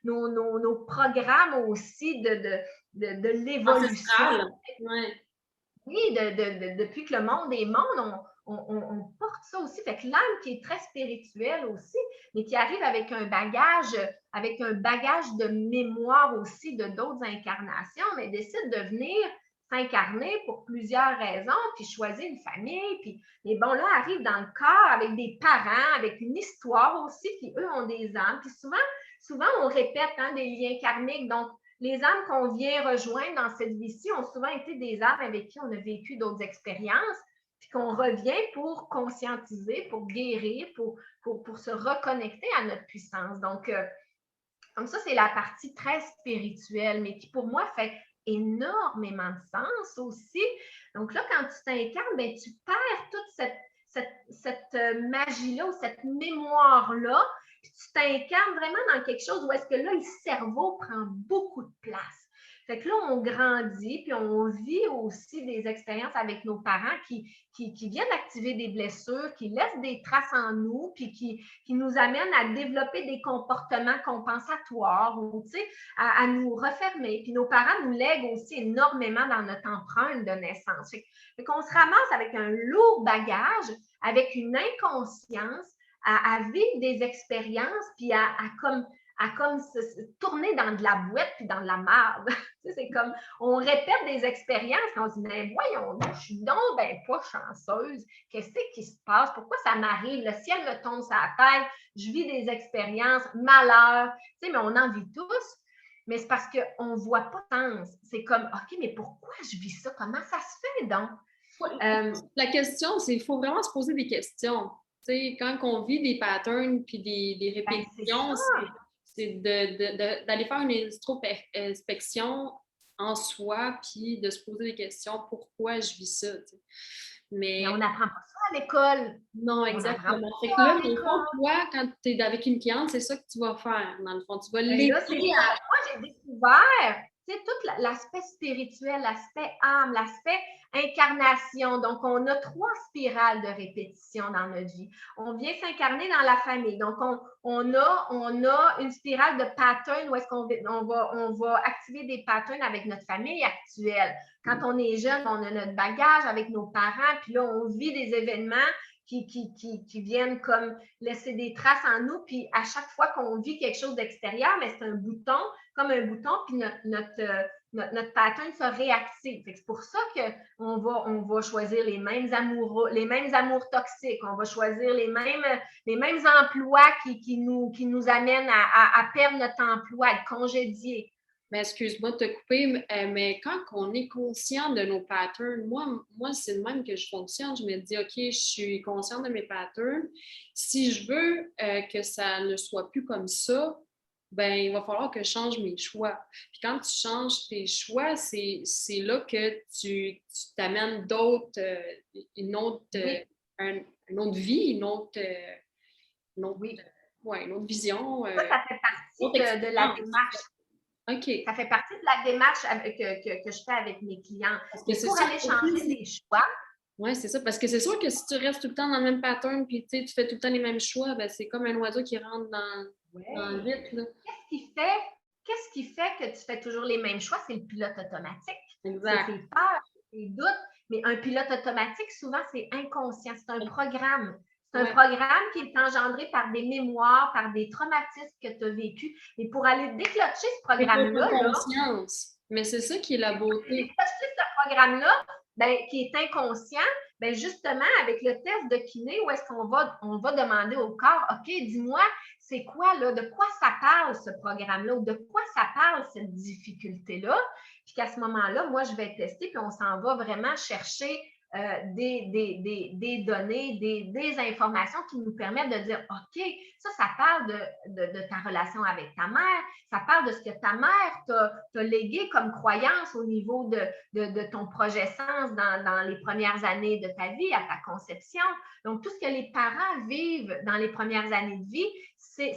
nos programmes aussi de l'évolution. Ouais. Oui, depuis que le monde est monde, on porte ça aussi. Fait que l'âme qui est très spirituelle aussi, mais qui arrive avec un bagage de mémoire aussi de d'autres incarnations, mais décide de venir s'incarner pour plusieurs raisons, puis choisir une famille, mais bon, là, arrive dans le corps avec des parents, avec une histoire aussi, puis eux ont des âmes. Puis souvent on répète des liens karmiques, donc les âmes qu'on vient rejoindre dans cette vie-ci ont souvent été des âmes avec qui on a vécu d'autres expériences, puis qu'on revient pour conscientiser, pour guérir, pour se reconnecter à notre puissance. Donc, comme ça, c'est la partie très spirituelle, mais qui pour moi fait énormément de sens aussi. Donc là, quand tu t'incarnes, bien, tu perds toute cette magie-là ou cette mémoire-là, puis tu t'incarnes vraiment dans quelque chose où est-ce que là, le cerveau prend beaucoup de place. Fait que là, on grandit, puis on vit aussi des expériences avec nos parents qui viennent activer des blessures, qui laissent des traces en nous, puis qui nous amènent à développer des comportements compensatoires ou, à nous refermer. Puis nos parents nous lèguent aussi énormément dans notre empreinte de naissance. Fait qu'on se ramasse avec un lourd bagage, avec une inconscience, à vivre des expériences, puis à comme se tourner dans de la boîte puis dans de la merde. C'est comme, on répète des expériences, on se dit, mais voyons, je suis donc pas chanceuse. Qu'est-ce qui se passe? Pourquoi ça m'arrive? Le ciel me tombe sur la tête, je vis des expériences, malheur, mais on en vit tous. Mais c'est parce qu'on ne voit pas sens. C'est comme, OK, mais pourquoi je vis ça? Comment ça se fait donc? La question, c'est qu'il faut vraiment se poser des questions. Quand on vit des patterns puis des répétitions, c'est d'aller faire une introspection en soi, puis de se poser des questions, pourquoi je vis ça, tu sais. Mais Mais on n'apprend pas ça à l'école. non, On n'apprend exactement. pas Fait ça que là, à dans le fond, l'école. toi, quand tu es avec une cliente, c'est ça que tu vas faire. Dans le fond, tu vas Ben l'aider là, c'est ça. Moi, j'ai découvert, tu sais, tout l'aspect spirituel, l'aspect âme, l'aspect incarnation. Donc, on a 3 spirales de répétition dans notre vie. On vient s'incarner dans la famille. Donc, on a une spirale de pattern où est-ce qu'on va activer des patterns avec notre famille actuelle. Quand on est jeune, on a notre bagage avec nos parents, puis là, on vit des événements qui viennent comme laisser des traces en nous. Puis à chaque fois qu'on vit quelque chose d'extérieur, mais c'est un bouton, comme un bouton, puis notre pattern se réactive. C'est pour ça qu'on va choisir les mêmes amours toxiques, on va choisir les mêmes emplois qui nous amènent à perdre notre emploi, à être congédiés. Mais excuse-moi de te couper, mais quand on est conscient de nos patterns, moi c'est le même que je fonctionne. Je me dis, OK, je suis consciente de mes patterns. Si je veux que ça ne soit plus comme ça, ben il va falloir que je change mes choix. Puis quand tu changes tes choix, c'est là que tu t'amènes d'autres, une autre, Oui, une autre vie, oui. une autre vision, Ça fait une partie autre de la expérience. démarche. OK. Ça fait partie de la démarche que je fais avec mes clients. Parce que Mais c'est pour sûr aller changer que des choix, oui, c'est ça. Parce que c'est sûr que si tu restes tout le temps dans le même pattern, puis tu fais tout le temps les mêmes choix, ben, c'est comme un oiseau qui rentre dans le ouais. vide, là. Qu'est-ce qui fait que tu fais toujours les mêmes choix? C'est le pilote automatique. C'est Exact. tes peurs, tes doutes. Mais un pilote automatique, souvent, c'est inconscient. C'est un programme. C'est un Ouais. programme qui est engendré par des mémoires, par des traumatismes que tu as vécus. Et pour aller déclencher ce Fait que t'as programme-là, pas là, conscience. Mais c'est ça qui est la beauté. ce programme-là, ben, qui est inconscient, ben, justement, avec le test de kiné, où est-ce qu'on va demander au corps, OK, dis-moi, c'est quoi, là, de quoi ça parle, ce programme-là, ou de quoi ça parle, cette difficulté-là? Puis qu'à ce moment-là, moi, je vais tester, puis on s'en va vraiment chercher des données, des informations qui nous permettent de dire, OK, ça parle de ta relation avec ta mère, ça parle de ce que ta mère t'a légué comme croyance au niveau de ton projet sens dans les premières années de ta vie, à ta conception. Donc, tout ce que les parents vivent dans les premières années de vie,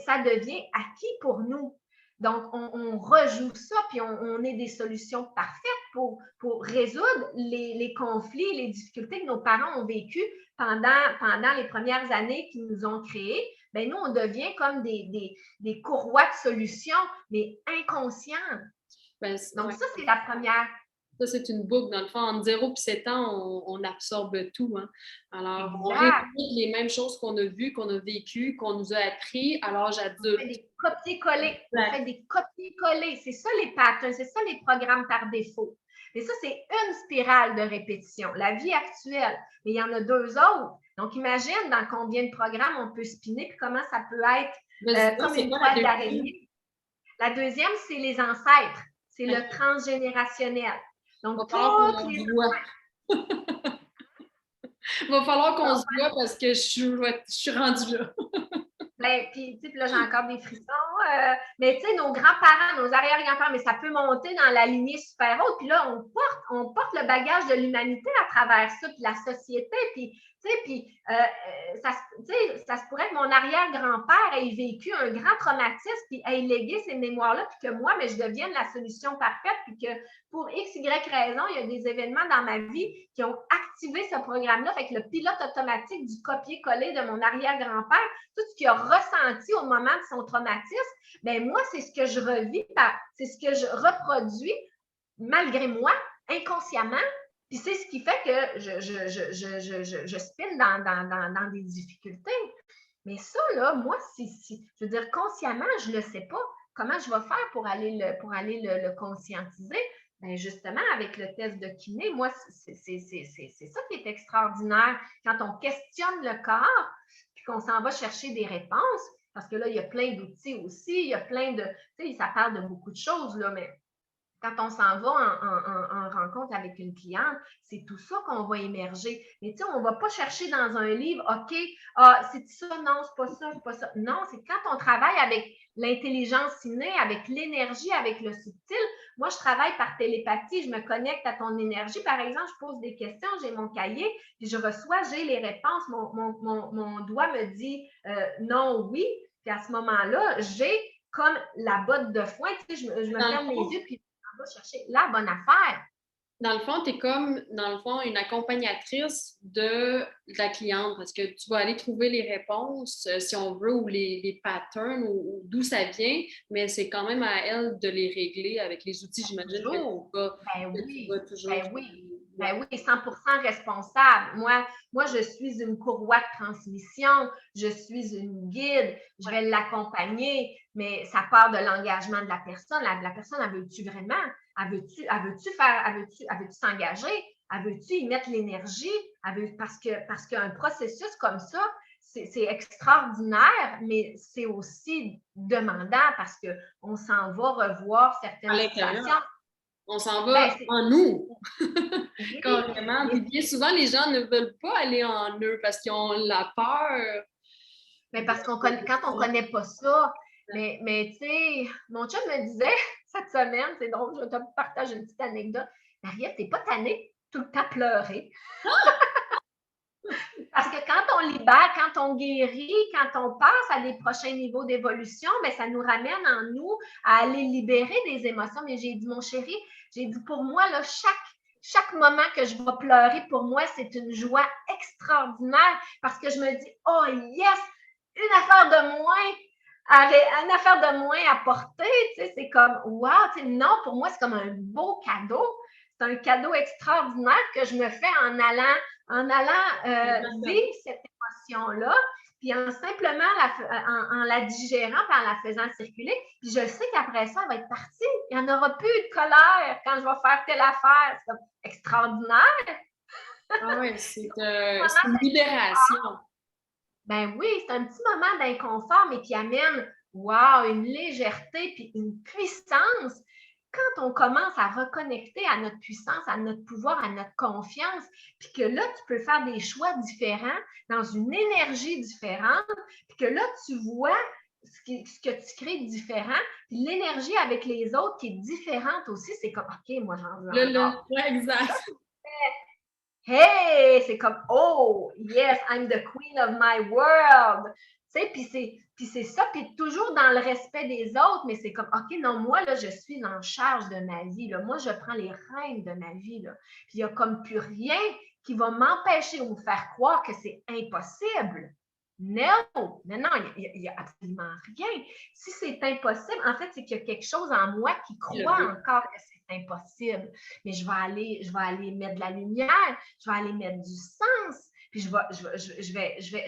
ça devient acquis pour nous. Donc, on rejoue ça, puis on est des solutions parfaites pour résoudre les conflits, les difficultés que nos parents ont vécues pendant les premières années qu'ils nous ont créées. Bien, nous, on devient comme des courroies de solutions, mais inconscientes. Ben, Donc, ouais. ça, c'est la première. Ça, c'est une boucle. Dans le fond, entre 0 et 7 ans, on absorbe tout. Hein. Alors, on répète Exact. les mêmes choses qu'on a vues, qu'on a vécues, qu'on nous a appris à l'âge On fait adulte. des copier-coller. On Exact. fait des copier-coller. C'est ça les patterns, c'est ça les programmes par défaut. Et ça, c'est une spirale de répétition, la vie actuelle. Mais il y en a 2 autres. Donc, imagine dans combien de programmes on peut spinner, puis comment ça peut être comme C'est une quoi la toile deuxième? d'araignée. La deuxième, c'est les ancêtres. C'est le Okay. transgénérationnel. Il va Donc, falloir toutes qu'on les se voit. Il va falloir qu'on ancêtres. se voit parce que je suis rendue là. Ben, puis, tu sais, là, j'ai encore des frissons. Mais, tu sais, nos grands-parents, nos arrière-grands-parents, mais ça peut monter dans la lignée super haute. Puis là, on porte le bagage de l'humanité à travers ça, puis la société. Puis, tu sais, puis, ça se pourrait que mon arrière-grand-père ait vécu un grand traumatisme, puis ait légué ces mémoires-là, puis que moi, mais je devienne la solution parfaite, puis que pour X, Y raison, il y a des événements dans ma vie qui ont activé ce programme-là. Fait que le pilote automatique du copier-coller de mon arrière-grand-père, tout ce qu'il a ressenti au moment de son traumatisme, ben moi, c'est ce que je revis, c'est ce que je reproduis malgré moi, inconsciemment. Puis c'est ce qui fait que je spin dans des difficultés. Mais ça, là, moi, je veux dire, consciemment, je ne le sais pas. Comment je vais faire pour aller le conscientiser? Bien, justement, avec le test de kiné, moi, c'est ça qui est extraordinaire. Quand on questionne le corps, puis qu'on s'en va chercher des réponses, parce que là, il y a plein d'outils aussi, il y a plein de, tu sais, ça parle de beaucoup de choses, là, mais Quand on s'en va en rencontre avec une cliente, c'est tout ça qu'on va émerger. Mais tu sais, on ne va pas chercher dans un livre, OK, c'est ça, non, c'est pas ça, c'est pas ça. Non, c'est quand on travaille avec l'intelligence innée, avec l'énergie, avec le subtil. Moi, je travaille par télépathie, je me connecte à ton énergie. Par exemple, je pose des questions, j'ai mon cahier, puis je reçois, j'ai les réponses. Mon doigt me dit non, oui. Puis à ce moment-là, j'ai comme la botte de foin, tu sais, je me ferme les yeux, puis va chercher la bonne affaire. Dans le fond, tu es comme, dans le fond, une accompagnatrice de la cliente parce que tu vas aller trouver les réponses, si on veut, ou les patterns, ou d'où ça vient, mais c'est quand même à elle de les régler avec les outils, j'imagine, Toujours. que tu vas toujours. Ben oui. Ben oui, 100% responsable. Moi, je suis une courroie de transmission, je suis une guide, je vais l'accompagner, mais ça part de l'engagement de la personne. La personne, elle veut-tu vraiment? Elle veut-tu s'engager? Elle veut-tu y mettre l'énergie? Parce qu'un processus comme ça, c'est extraordinaire, mais c'est aussi demandant parce qu'on s'en va revoir certaines situations. On s'en va en nous. Oui, Carrément. Puis bien souvent, les gens ne veulent pas aller en eux parce qu'ils ont la peur. Mais parce quand on ne connaît pas ça, mais tu sais, mon chum me disait cette semaine, c'est drôle, je te partage une petite anecdote. Marie-Ève, t'es pas tannée tout le temps pleurer. Parce que quand on libère, quand on guérit, quand on passe à des prochains niveaux d'évolution, bien, ça nous ramène en nous à aller libérer des émotions. Mais j'ai dit, mon chéri, j'ai dit, pour moi, là, chaque moment que je vais pleurer, pour moi, c'est une joie extraordinaire parce que je me dis, oh yes, une affaire de moins à porter, tu sais, c'est comme, wow, tu sais, non, pour moi, c'est comme un beau cadeau. C'est un cadeau extraordinaire que je me fais en allant vivre cette émotion-là, puis en simplement en la digérant, puis en la faisant circuler. Puis je sais qu'après ça, elle va être partie. Il n'y en aura plus de colère quand je vais faire telle affaire. C'est extraordinaire. Ah oui, c'est une libération. Ben oui, c'est un petit moment d'inconfort, mais qui amène, wow, une légèreté puis une puissance. Quand on commence à reconnecter à notre puissance, à notre pouvoir, à notre confiance, puis que là, tu peux faire des choix différents dans une énergie différente, puis que là, tu vois ce que tu crées de différent, puis l'énergie avec les autres qui est différente aussi, c'est comme, OK, moi, j'en veux encore. Ouais, exact. Hey, c'est comme, oh, yes, I'm the queen of my world. Tu sais, puis c'est ça, puis toujours dans le respect des autres, mais c'est comme, OK, non, moi, là, je suis en charge de ma vie. Là. Moi, je prends les rênes de ma vie. Là. Puis il n'y a comme plus rien qui va m'empêcher ou me faire croire que c'est impossible. Non, il n'y a absolument rien. Si c'est impossible, en fait, c'est qu'il y a quelque chose en moi qui croit encore que c'est impossible. Mais je vais aller mettre de la lumière, je vais aller mettre du sens, puis je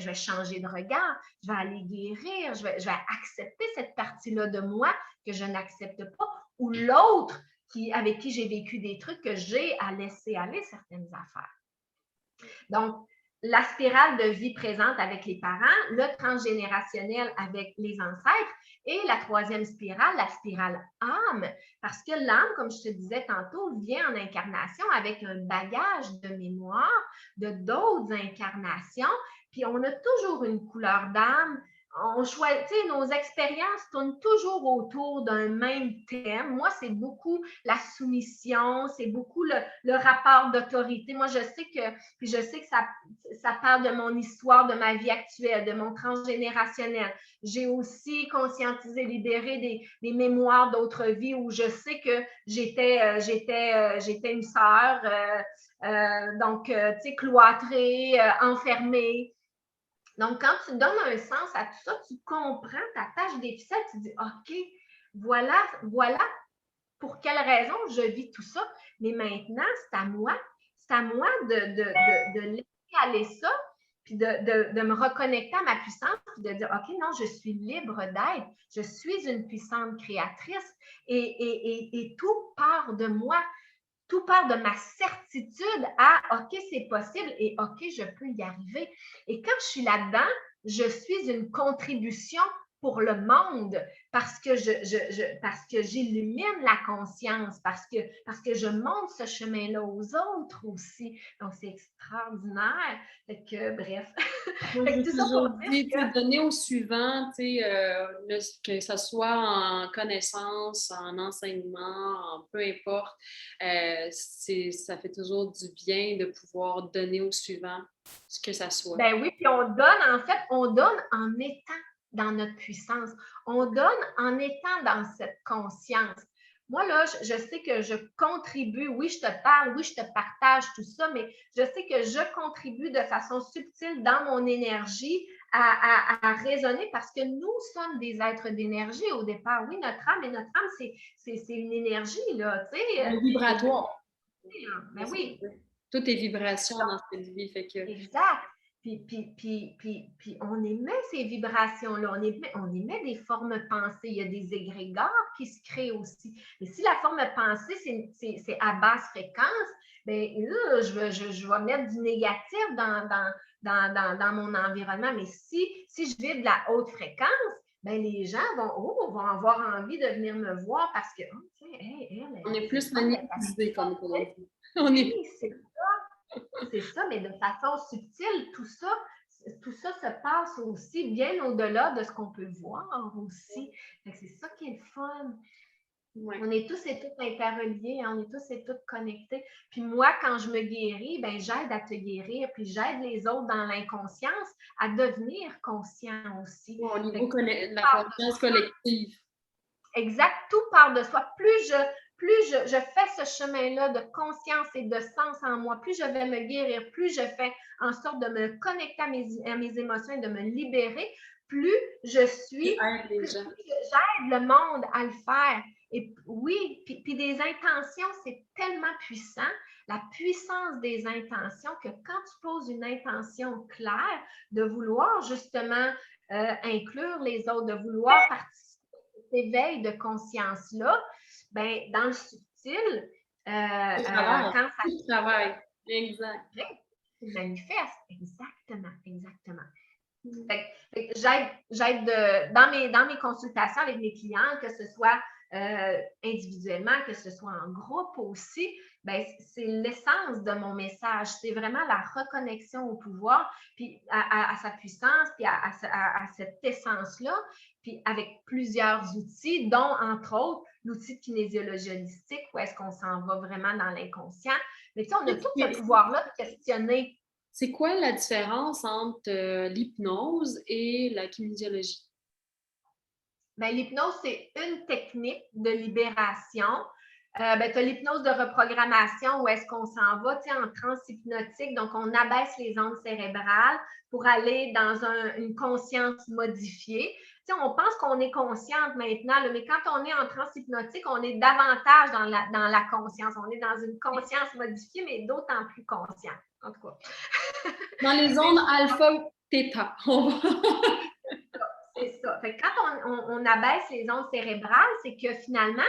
vais changer de regard, je vais aller guérir, je vais accepter cette partie-là de moi que je n'accepte pas, ou l'autre avec qui j'ai vécu des trucs que j'ai à laisser aller certaines affaires. Donc, la spirale de vie présente avec les parents, le transgénérationnel avec les ancêtres et la troisième spirale, la spirale âme, parce que l'âme, comme je te disais tantôt, vient en incarnation avec un bagage de mémoire de d'autres incarnations, puis on a toujours une couleur d'âme. On choisit, nos expériences tournent toujours autour d'un même thème. Moi, c'est beaucoup la soumission, c'est beaucoup le rapport d'autorité. Moi, je sais que ça parle de mon histoire, de ma vie actuelle, de mon transgénérationnel. J'ai aussi conscientisé, libéré des mémoires d'autres vies où je sais que j'étais une sœur, donc, tu sais, cloîtrée, enfermée. Donc, quand tu donnes un sens à tout ça, tu comprends, tu attaches des ficelles, tu dis, OK, voilà pour quelle raison je vis tout ça. Mais maintenant, c'est à moi de laisser aller ça, puis de me reconnecter à ma puissance, puis de dire, OK, non, je suis libre d'être, je suis une puissante créatrice et tout part de moi. Tout part de ma certitude à OK, c'est possible et OK, je peux y arriver. Et quand je suis là-dedans, je suis une contribution pour le monde, parce que parce que j'illumine la conscience, parce que je montre ce chemin-là aux autres aussi. Donc, c'est extraordinaire. Fait que, bref. Moi, Fait j'ai que tout ça pour toujours dire dit, que donner au suivant, que ce soit en connaissance, en enseignement, peu importe, ça fait toujours du bien de pouvoir donner au suivant ce que ça soit. ben oui, puis on donne, en fait, on donne en étant dans notre puissance. On donne en étant dans cette conscience. Moi, là, je sais que je contribue. Oui, je te parle, oui, je te partage tout ça, mais je sais que je contribue de façon subtile dans mon énergie à résonner parce que nous sommes des êtres d'énergie au départ. Oui, notre âme, c'est une énergie, là, tu sais. Vibratoire. Ben oui. Tout est vibration dans cette vie. Fait que... Exact. Puis on émet ces vibrations-là, on émet des formes pensées. Il y a des égrégores qui se créent aussi. Mais si la forme pensée, c'est à basse fréquence, bien là, je vais mettre du négatif dans mon environnement. Mais si je vibre de la haute fréquence, bien, les gens vont avoir envie de venir me voir parce que, on est plus magnétisés comme on dit. Oui, c'est ça, mais de façon subtile, tout ça se passe aussi bien au-delà de ce qu'on peut voir aussi. C'est ça qui est le fun. Ouais. On est tous et toutes interreliés, on est tous et toutes connectés. Puis moi, quand je me guéris, ben j'aide à te guérir, puis j'aide les autres dans l'inconscience à devenir conscients aussi. Au niveau de la conscience collective. Exact, tout part de soi. Plus je fais ce chemin-là de conscience et de sens en moi, plus je vais me guérir, plus je fais en sorte de me connecter à mes émotions et de me libérer, plus je suis, plus j'aide le monde à le faire. Et oui, puis des intentions, c'est tellement puissant, la puissance des intentions, que quand tu poses une intention claire de vouloir justement inclure les autres, de vouloir participer éveil de conscience-là, ben, dans le subtil, quand ça travaille. Exact. Se manifeste. Exactement. Fait que j'aide dans mes consultations avec mes clients, que ce soit individuellement, que ce soit en groupe aussi, ben, c'est l'essence de mon message. C'est vraiment la reconnexion au pouvoir, puis à sa puissance, puis à cette essence-là, puis avec plusieurs outils, dont, entre autres, l'outil de kinésiologie holistique, où est-ce qu'on s'en va vraiment dans l'inconscient. Mais tu sais, on a tout ce pouvoir-là de questionner. C'est quoi la différence entre l'hypnose et la kinésiologie? Bien, l'hypnose, c'est une technique de libération. Tu as l'hypnose de reprogrammation où est-ce qu'on s'en va en transe hypnotique. Donc, on abaisse les ondes cérébrales pour aller dans une conscience modifiée. On pense qu'on est consciente maintenant, mais quand on est en transe hypnotique, on est davantage dans la conscience. On est dans une conscience modifiée, mais d'autant plus consciente. En tout cas. Dans les ondes alpha, theta. C'est ça. Fait que quand on abaisse les ondes cérébrales, c'est que finalement,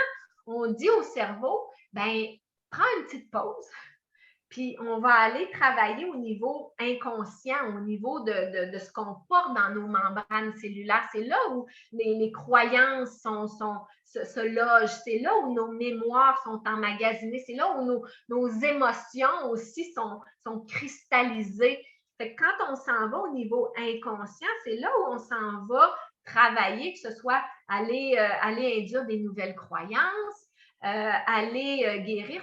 on dit au cerveau, ben, prends une petite pause, puis on va aller travailler au niveau inconscient, au niveau de ce qu'on porte dans nos membranes cellulaires. C'est là où les croyances se logent. C'est là où nos mémoires sont emmagasinées. C'est là où nos émotions aussi sont cristallisées. Fait que quand on s'en va au niveau inconscient, c'est là où on s'en va travailler, que ce soit aller induire des nouvelles croyances, aller guérir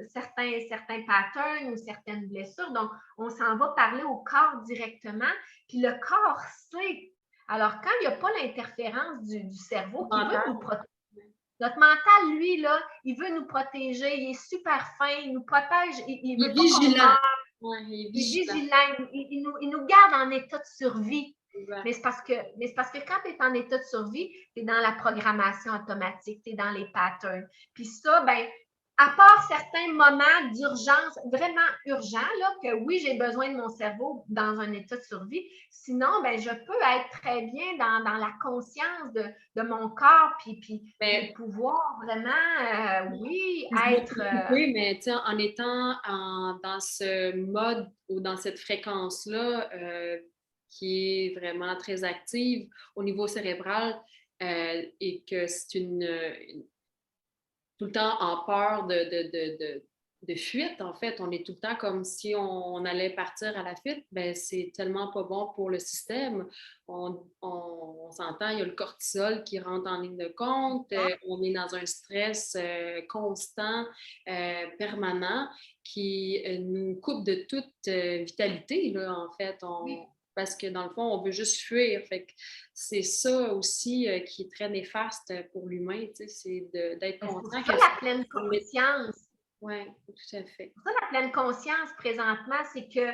certains patterns ou certaines blessures. Donc, on s'en va parler au corps directement, puis le corps sait. Alors, quand il n'y a pas l'interférence du cerveau qui veut nous protéger, notre mental, lui, là, il veut nous protéger, il est super fin, il nous protège, il veut vigilant. Ouais, il est vigilant. Il nous garde en état de survie. Exact. Mais c'est parce que quand tu es en état de survie, tu es dans la programmation automatique, tu es dans les patterns. Puis ça, ben, à part certains moments d'urgence, vraiment urgents, là, que oui, j'ai besoin de mon cerveau dans un état de survie, sinon, ben, je peux être très bien dans la conscience de mon corps, puis pouvoir vraiment, oui, être... Oui, mais en étant dans ce mode ou dans cette fréquence-là, qui est vraiment très active au niveau cérébral et que c'est tout le temps en peur de fuite, en fait. On est tout le temps comme si on allait partir à la fuite. Ben, c'est tellement pas bon pour le système. On s'entend, il y a le cortisol qui rentre en ligne de compte. On est dans un stress constant, permanent, qui nous coupe de toute vitalité, là, en fait. Parce que dans le fond, on veut juste fuir. Fait que c'est ça aussi qui est très néfaste pour l'humain, c'est d'être conscient que la pleine conscience. Oui, tout à fait. C'est ça la pleine conscience présentement, c'est que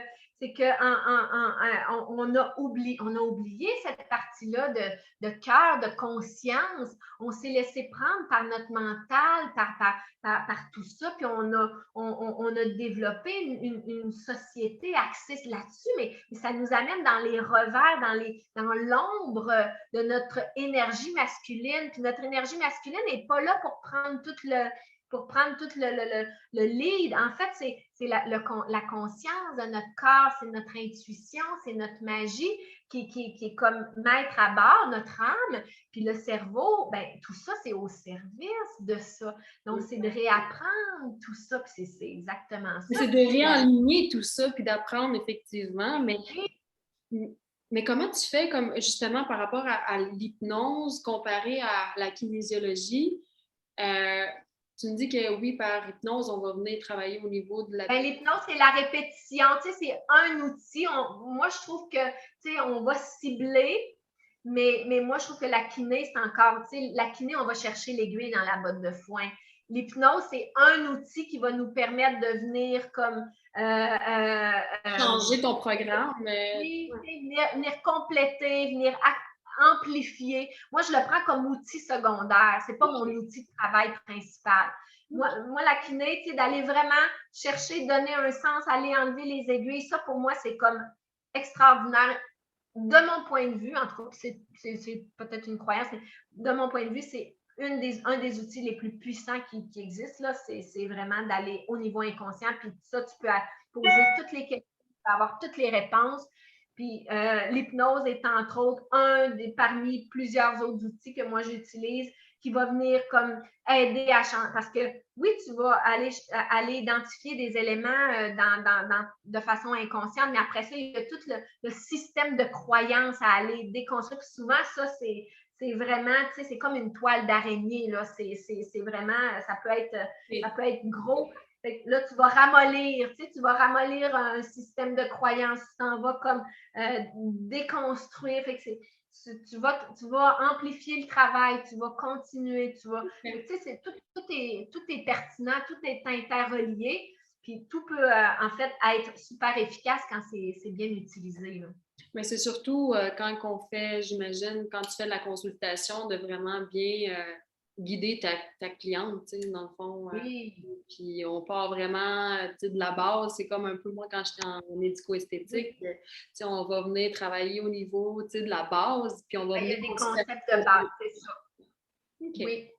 on a oublié cette partie-là de cœur, de conscience. On s'est laissé prendre par notre mental, par tout ça, puis on a développé une société axée là-dessus, mais ça nous amène dans les revers, dans l'ombre de notre énergie masculine. Puis notre énergie masculine n'est pas là pour prendre tout le lead. En fait, c'est la conscience de notre corps, c'est notre intuition, c'est notre magie qui est comme maître à bord, notre âme. Puis le cerveau, ben, tout ça, c'est au service de ça. Donc, c'est de réapprendre tout ça, puis c'est exactement ça. C'est de réaligner tout ça, puis d'apprendre effectivement, mais comment tu fais comme justement par rapport à l'hypnose comparé à la kinésiologie? Tu me dis que oui, par hypnose, on va venir travailler au niveau de la... Ben, l'hypnose, c'est la répétition. Tu sais, c'est un outil. Moi, je trouve que, tu sais, on va cibler, mais moi, je trouve que la kiné, c'est encore, tu sais, la kiné, on va chercher l'aiguille dans la botte de foin. L'hypnose, c'est un outil qui va nous permettre de venir comme... changer ton programme. Oui, venir compléter, venir amplifier. Moi, je le prends comme outil secondaire. Ce n'est pas mon outil de travail principal. Moi la kiné, tu sais, d'aller vraiment chercher, donner un sens, aller enlever les aiguilles, ça, pour moi, c'est comme extraordinaire. De mon point de vue, en tout cas, c'est peut-être une croyance, mais de mon point de vue, c'est un des outils les plus puissants qui existent. Là, c'est vraiment d'aller au niveau inconscient. Puis ça, tu peux poser toutes les questions, tu peux avoir toutes les réponses. Puis l'hypnose est entre autres parmi plusieurs autres outils que moi j'utilise qui va venir comme aider à changer. Parce que oui, tu vas aller identifier des éléments de façon inconsciente, mais après ça, il y a tout le système de croyances à aller déconstruire. Puis souvent, ça, c'est vraiment, tu sais, c'est comme une toile d'araignée, là. C'est vraiment, ça peut être gros. Là, tu vas ramollir, tu vas ramollir un système de croyances, tu t'en vas comme déconstruire. Fait que tu vas amplifier le travail, tu vas continuer, tu sais, tout est pertinent, tout est interrelié, puis tout peut en fait être super efficace quand c'est bien utilisé, là. Mais c'est surtout quand on fait, j'imagine, quand tu fais de la consultation, de vraiment bien guider ta cliente, tu sais, dans le fond. Oui. Puis on part vraiment, tu sais, de la base. C'est comme un peu moi quand j'étais en médico-esthétique. Tu sais, on va venir travailler au niveau, tu sais, de la base. Puis on va venir... Il y a des concepts de base, c'est ça. Okay. Oui.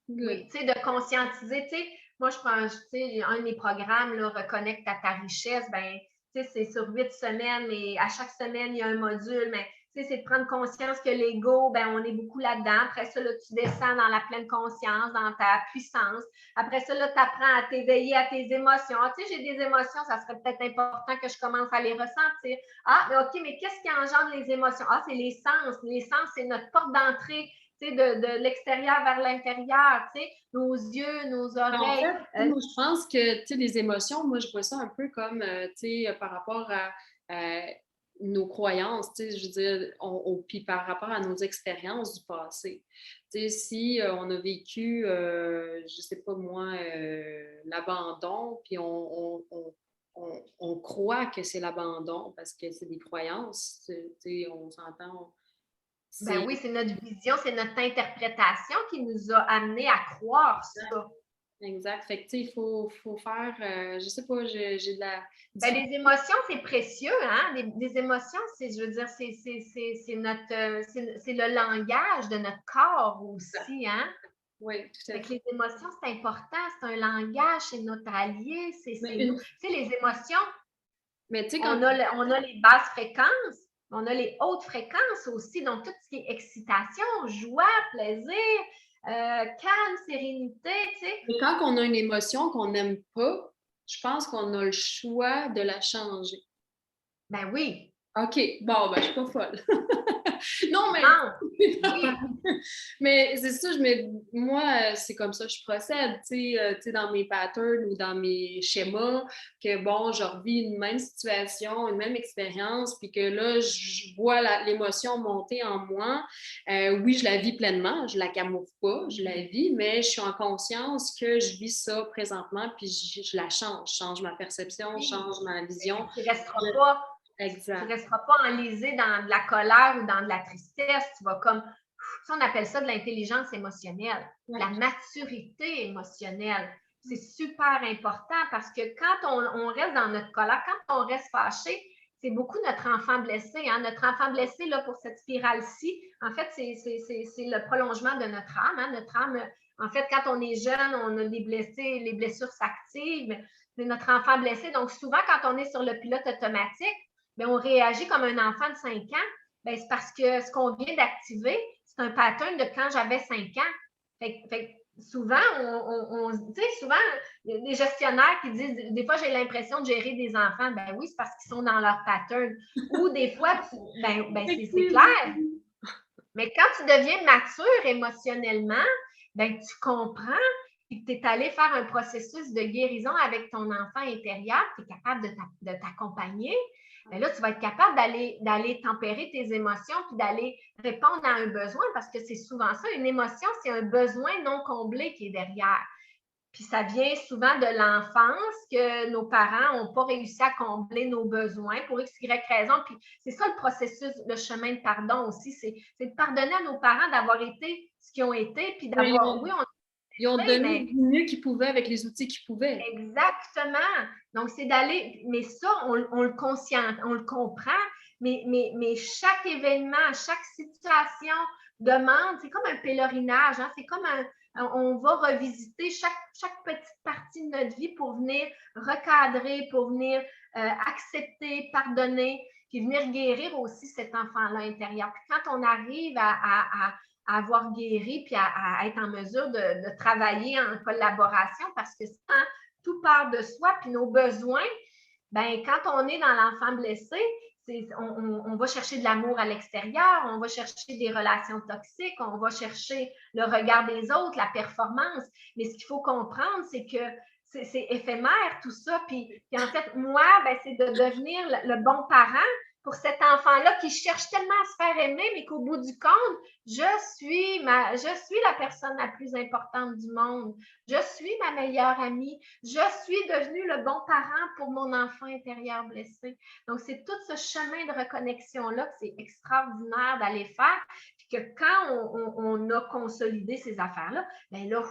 Oui, tu sais, de conscientiser, tu sais, moi, je prends, tu sais, un de mes programmes, là, Reconnecte à ta richesse, ben, tu sais, c'est sur 8 semaines, mais à chaque semaine, il y a un module, mais, tu sais, c'est de prendre conscience que l'ego, ben, on est beaucoup là-dedans. Après ça, là, tu descends dans la pleine conscience, dans ta puissance. Après ça, là, tu apprends à t'éveiller à tes émotions. Ah, tu sais, j'ai des émotions, ça serait peut-être important que je commence à les ressentir. Ah, mais OK, mais qu'est-ce qui engendre les émotions? Ah, c'est les sens. Les sens, c'est notre porte d'entrée, de l'extérieur vers l'intérieur, nos yeux, nos oreilles. En fait, moi, je pense que les émotions, moi, je vois ça un peu comme par rapport à nos croyances, je veux dire, puis par rapport à nos expériences du passé. Si on a vécu, je sais pas moi, l'abandon, puis on croit que c'est l'abandon parce que c'est des croyances, on s'entend. Ben oui, c'est notre vision, c'est notre interprétation qui nous a amené à croire ça. Exact. Fait que, il faut faire, je sais pas, j'ai de la... Ben, les émotions, c'est précieux, hein? Les émotions, je veux dire, c'est le langage de notre corps aussi, hein? Oui, tout à fait. Fait que les émotions, c'est important, c'est un langage, c'est notre allié, c'est nous. Tu sais, les émotions, mais on a les basses fréquences, On a les hautes fréquences aussi, donc tout ce qui est excitation, joie, plaisir, calme, sérénité, tu sais. Et quand on a une émotion qu'on n'aime pas, je pense qu'on a le choix de la changer. Ben oui. OK, bon, ben, je suis pas folle. Non, mais Non, oui. mais c'est ça, moi, c'est comme ça que je procède, tu sais, dans mes patterns ou dans mes schémas, que bon, je revis une même situation, une même expérience, puis que là, je vois l'émotion monter en moi. Oui, je la vis pleinement, je la camoufle pas, je la vis, mais je suis en conscience que je vis ça présentement, puis je la change, je change ma perception, je Oui. change ma vision. Tu ne resteras pas. Tu Exact. resteras pas enlisé dans de la colère ou dans de la tristesse. Tu vas comme, ça, on appelle ça de l'intelligence émotionnelle, Ouais. la maturité émotionnelle. C'est super important parce que quand on reste dans notre colère, quand on reste fâché, c'est beaucoup notre enfant blessé. Hein? Notre enfant blessé, là, pour cette spirale-ci, en fait, c'est le prolongement de notre âme. Hein? Notre âme, en fait, quand on est jeune, on a des blessés, les blessures s'activent. C'est notre enfant blessé. Donc, souvent, quand on est sur le pilote automatique, bien, on réagit comme un enfant de 5 ans. Bien, c'est parce que ce qu'on vient d'activer, c'est un pattern de quand j'avais 5 ans. Fait souvent, souvent, il y a des gestionnaires qui disent, des fois, j'ai l'impression de gérer des enfants. Ben oui, c'est parce qu'ils sont dans leur pattern. Ou des fois, c'est clair. Mais quand tu deviens mature émotionnellement, ben, tu comprends et que tu es allé faire un processus de guérison avec ton enfant intérieur, tu es capable de t'accompagner, bien là, tu vas être capable d'aller tempérer tes émotions puis d'aller répondre à un besoin parce que c'est souvent ça, une émotion, c'est un besoin non comblé qui est derrière. Puis ça vient souvent de l'enfance que nos parents n'ont pas réussi à combler nos besoins pour X, Y raison. Puis c'est ça le processus, le chemin de pardon aussi, c'est de pardonner à nos parents d'avoir été ce qu'ils ont été, puis d'avoir, oui, ils ont donné du mieux qu'ils pouvaient avec les outils qu'ils pouvaient. Exactement. Donc, c'est d'aller, mais ça, on le conscient, on le comprend, mais chaque événement, chaque situation demande, c'est comme un pèlerinage, hein, c'est comme on va revisiter chaque petite partie de notre vie pour venir recadrer, pour venir accepter, pardonner, puis venir guérir aussi cet enfant-là intérieur. Puis quand on arrive à avoir guéri puis à être en mesure de travailler en collaboration parce que hein, tout part de soi puis nos besoins, ben quand on est dans l'enfant blessé, on va chercher de l'amour à l'extérieur, on va chercher des relations toxiques, on va chercher le regard des autres, la performance. Mais ce qu'il faut comprendre, c'est que c'est éphémère tout ça. Puis en fait, moi, ben, c'est de devenir le bon parent pour cet enfant-là qui cherche tellement à se faire aimer, mais qu'au bout du compte, je suis la personne la plus importante du monde. Je suis ma meilleure amie. Je suis devenue le bon parent pour mon enfant intérieur blessé. Donc, c'est tout ce chemin de reconnexion-là que c'est extraordinaire d'aller faire. Puis que quand on a consolidé ces affaires-là, bien là,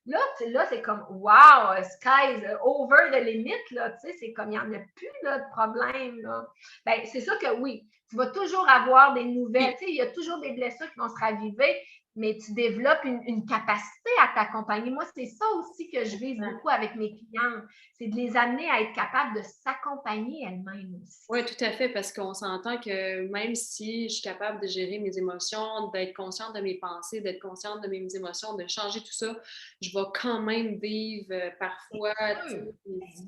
là, c'est comme wow, sky's over the limit, là, tu sais, c'est comme il n'y en a plus là, de problème, là. Bien, c'est sûr que oui, tu vas toujours avoir des nouvelles, tu sais, il y a toujours des blessures qui vont se raviver, mais tu développes une capacité à t'accompagner. Moi, c'est ça aussi que je vise beaucoup avec mes clients, c'est de les amener à être capables de s'accompagner elles-mêmes aussi. Oui, tout à fait, parce qu'on s'entend que même si je suis capable de gérer mes émotions, d'être consciente de mes pensées, d'être consciente de mes émotions, de changer tout ça, je vais quand même vivre parfois,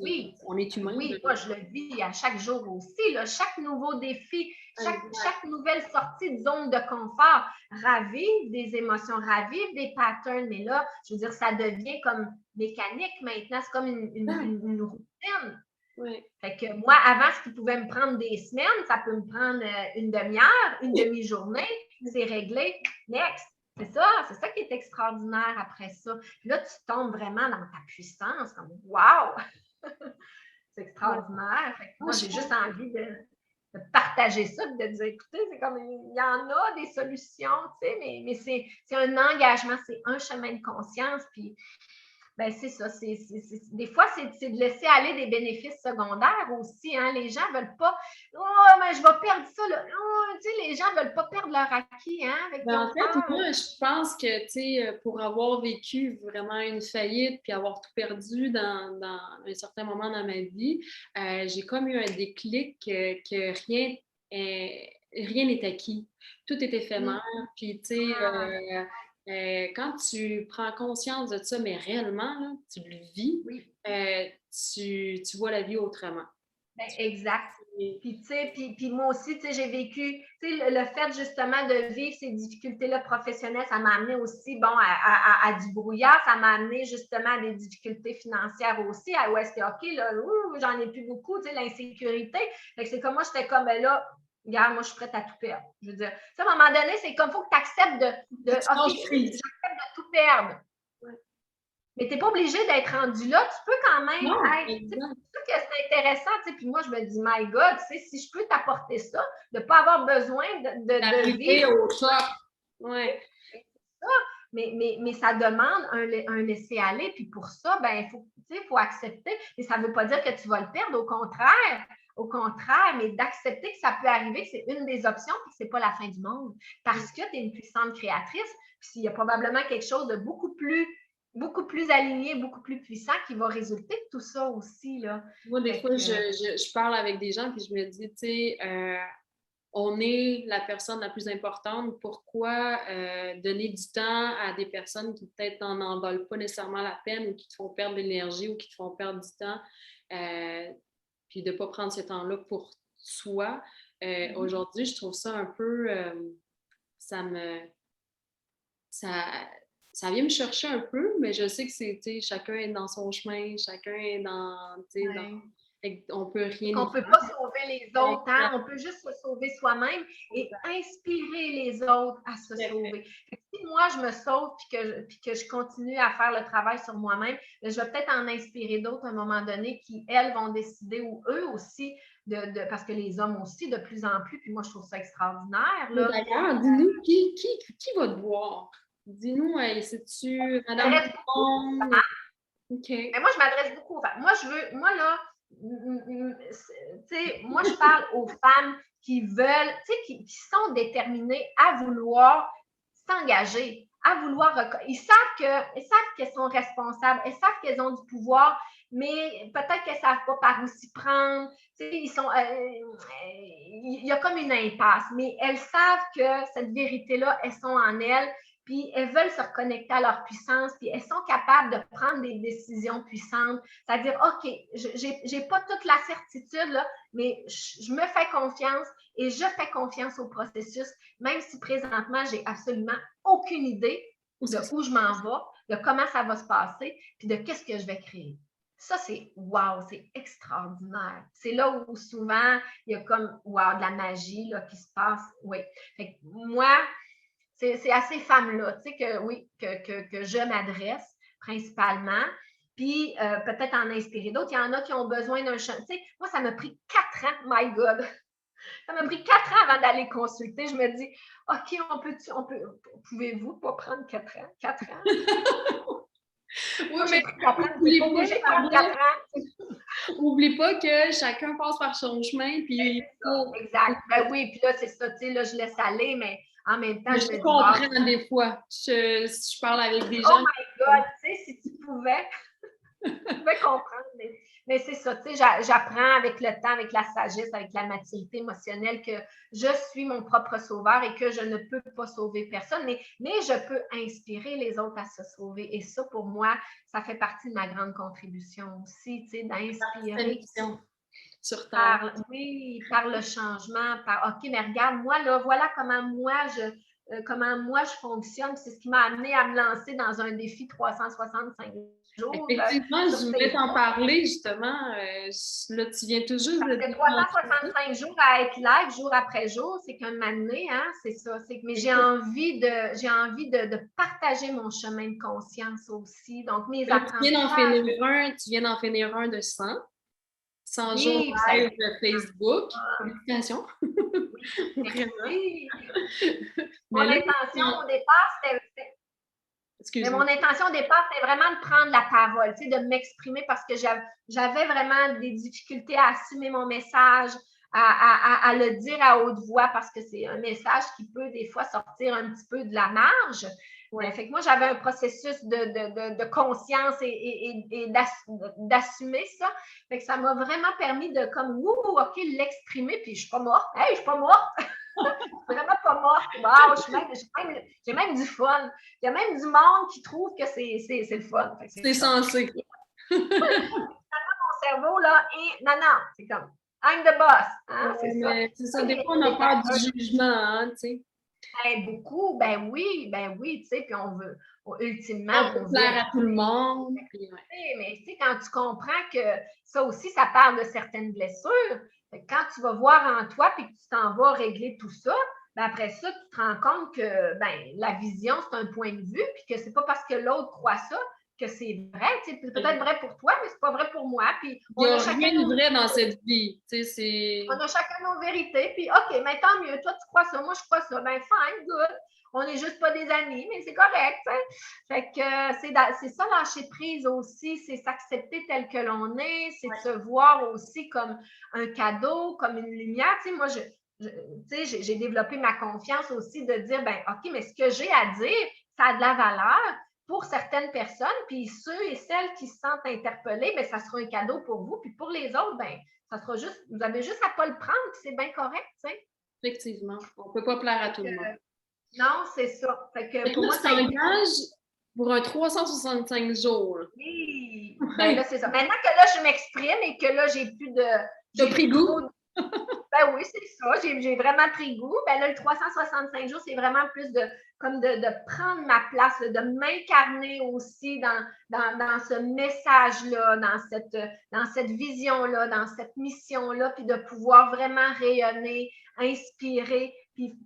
oui, on est humain. oui, moi je le vis à chaque jour aussi, là, chaque nouveau défi, chaque nouvelle sortie de zone de confort ravive des émotions, ravive des patterns, mais là, je veux dire, ça devient comme mécanique maintenant, c'est comme une routine. Oui. Fait que moi, avant, ce qui pouvait me prendre des semaines, ça peut me prendre une demi-heure, une demi-journée, c'est réglé. Next. C'est ça qui est extraordinaire après ça. Puis là, tu tombes vraiment dans ta puissance, comme wow! C'est extraordinaire. Fait que moi, j'ai juste envie de partager ça, de dire, écoutez, c'est comme, il y en a des solutions, tu sais, mais c'est un engagement, c'est un chemin de conscience, puis ben, c'est ça. Des fois, c'est de laisser aller des bénéfices secondaires aussi. Hein? Les gens ne veulent pas. Oh, mais je vais perdre ça. Là. Oh, tu sais, les gens ne veulent pas perdre leur acquis. Hein, avec En fait, moi, je pense que, tu sais, pour avoir vécu vraiment une faillite puis avoir tout perdu dans un certain moment dans ma vie, j'ai comme eu un déclic que rien rien n'est acquis. Tout est éphémère. Puis, tu sais, quand tu prends conscience de ça, mais réellement, là, tu le vis, tu vois la vie autrement. Ben, exact. Puis, tu sais, puis moi aussi, tu sais, j'ai vécu, tu sais, le fait justement de vivre ces difficultés-là professionnelles, ça m'a amené aussi, bon, à du brouillard, ça m'a amené justement à des difficultés financières aussi, où est-ce que, OK, là, j'en ai plus beaucoup, tu sais, l'insécurité. Fait que c'est comme moi, j'étais comme, ben là, regarde, moi, je suis prête à tout perdre. Je veux dire, à un moment donné, c'est comme, il faut que tu acceptes OK, j'accepte de tout perdre. Mais tu n'es pas obligé d'être rendu là. Tu peux quand même être. C'est sûr que c'est intéressant. Puis moi, je me dis, my God, si je peux t'apporter ça, de ne pas avoir besoin de vivre au choc. Ouais. Mais ça demande un laisser-aller. Puis pour ça, ben, il faut accepter. Et ça ne veut pas dire que tu vas le perdre. Au contraire, mais d'accepter que ça peut arriver, que c'est une des options, puis que ce n'est pas la fin du monde. Parce que tu es une puissante créatrice. Puis il y a probablement quelque chose de beaucoup plus aligné, beaucoup plus puissant qui va résulter de tout ça aussi. Là. Moi, des fois, je parle avec des gens puis je me dis, tu sais, on est la personne la plus importante. Pourquoi donner du temps à des personnes qui peut-être n'en valent pas nécessairement la peine ou qui te font perdre de l'énergie ou qui te font perdre du temps, puis de ne pas prendre ce temps-là pour soi. Aujourd'hui, je trouve ça un peu... Ça vient me chercher un peu, mais je sais que c'est, chacun est dans son chemin, chacun est dans, on peut rien. On ne peut pas sauver les autres, hein? On peut juste se sauver soi-même et inspirer les autres à se sauver. Si moi, je me sauve puis que je continue à faire le travail sur moi-même, je vais peut-être en inspirer d'autres à un moment donné qui, elles, vont décider ou eux aussi, parce que les hommes aussi, de plus en plus, puis moi, je trouve ça extraordinaire. Là. D'ailleurs, dis-nous, qui va te voir? Dis-nous, c'est-tu Madame Dupont? OK. Mais moi, je m'adresse beaucoup aux femmes. Moi, là, tu sais, moi, je parle aux femmes qui veulent, tu sais, qui sont déterminées à vouloir s'engager, à vouloir. Ils savent qu'elles sont responsables, elles savent qu'elles ont du pouvoir, mais peut-être qu'elles ne savent pas par où s'y prendre. Tu sais, il y a comme une impasse, mais elles savent que cette vérité-là, elles sont en elles. Puis elles veulent se reconnecter à leur puissance, puis elles sont capables de prendre des décisions puissantes. C'est-à-dire, OK, je n'ai pas toute la certitude, là, mais je me fais confiance et je fais confiance au processus, même si présentement, j'ai absolument aucune idée de où je m'en vais, de comment ça va se passer, puis de qu'est-ce que je vais créer. Ça, c'est wow, c'est extraordinaire. C'est là où souvent, il y a comme wow, de la magie là, qui se passe. Oui. Fait que moi, c'est à ces femmes-là, tu sais, que je m'adresse principalement. Puis peut-être en inspirer d'autres. Il y en a qui ont besoin d'un chemin. Tu sais, moi, ça m'a pris 4 ans, my God. Ça m'a pris 4 ans avant d'aller consulter. Je me dis, OK, pouvez-vous pas prendre 4 ans? 4 ans? Oui, mais oublie pas que chacun passe par son chemin. Puis exact. Ben oui, puis là, c'est ça, tu sais, là, je laisse aller, mais en même temps, je comprends des fois. Je parle avec des gens. Oh my God, tu sais, si tu pouvais comprendre. Mais c'est ça, tu sais, j'apprends avec le temps, avec la sagesse, avec la maturité émotionnelle que je suis mon propre sauveur et que je ne peux pas sauver personne, mais je peux inspirer les autres à se sauver. Et ça, pour moi, ça fait partie de ma grande contribution aussi, tu sais, d'inspirer. Sur terre. Par le changement, OK, mais regarde, moi, là, voilà comment moi, je fonctionne. C'est ce qui m'a amené à me lancer dans un défi 365 jours. Effectivement, je voulais t'en parler, justement. Là, tu viens tout juste de 365 jours à être live jour après jour, c'est qu'un moment donné, hein, c'est ça. Mais j'ai envie de partager mon chemin de conscience aussi. Donc, mes apprentissages. Tu viens d'en finir un de 100 jours live Facebook. Félicitations. Oui. Mon intention au départ, c'était vraiment de prendre la parole, tu sais, de m'exprimer parce que j'avais vraiment des difficultés à assumer mon message, à le dire à haute voix parce que c'est un message qui peut des fois sortir un petit peu de la marge. Ouais. Fait que moi, j'avais un processus de conscience et d'assumer ça. Fait que ça m'a vraiment permis de comme, OK, l'exprimer, puis je suis pas morte. Hey, je suis pas morte! Vraiment pas morte. Wow, j'ai même du fun. Il y a même du monde qui trouve que c'est le fun. C'est censé. Mon cerveau, là, et non, c'est comme, I'm the boss. Hein? C'est ça. C'est ça. Des fois, on a peur du jugement, hein, tu sais. Beaucoup, ben oui, tu sais, puis on veut, ultimement, on veut plaire à tout le monde. Puis, mais tu sais, quand tu comprends que ça aussi, ça parle de certaines blessures, quand tu vas voir en toi puis que tu t'en vas régler tout ça, ben après ça, tu te rends compte que la vision, c'est un point de vue, puis que c'est pas parce que l'autre croit ça que c'est vrai. C'est peut-être vrai pour toi, mais c'est pas vrai pour moi. Puis il n'y a rien de vrai dans cette vie. On a chacun nos vérités. Puis, OK, mais tant mieux. Toi, tu crois ça, moi, je crois ça. Ben, fine, good. On n'est juste pas des amis, mais c'est correct. T'sais. Fait que c'est ça, lâcher prise aussi. C'est s'accepter tel que l'on est. C'est se voir aussi comme un cadeau, comme une lumière. Tu sais, moi, j'ai développé ma confiance aussi de dire, ben, OK, mais ce que j'ai à dire, ça a de la valeur pour certaines personnes, puis ceux et celles qui se sentent interpellés, ben, ça sera un cadeau pour vous, puis pour les autres, ben, ça sera juste, vous avez juste à ne pas le prendre, puis c'est bien correct, tu sais. Effectivement, on ne peut pas plaire à tout le monde. Non, c'est ça. Fait que pour là, moi, tu t'engages pour un 365 jours. Oui, ben là, c'est ça. Maintenant que là, je m'exprime et que là, j'ai plus de... J'ai pris goût? Ben oui, c'est ça. J'ai vraiment pris goût. Ben là, le 365 jours, c'est vraiment plus de prendre ma place, de m'incarner aussi dans ce message-là, dans cette vision-là, dans cette mission-là, puis de pouvoir vraiment rayonner, inspirer, puis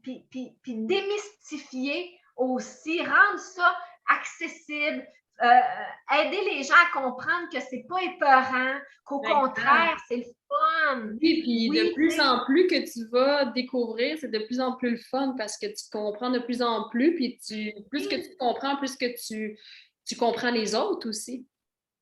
démystifier aussi, rendre ça accessible, aider les gens à comprendre que c'est pas épeurant, qu'au contraire, c'est le fun. Oui, puis de plus en plus que tu vas découvrir, c'est de plus en plus le fun parce que tu comprends de plus en plus, puis plus que tu comprends, plus que tu comprends les autres aussi.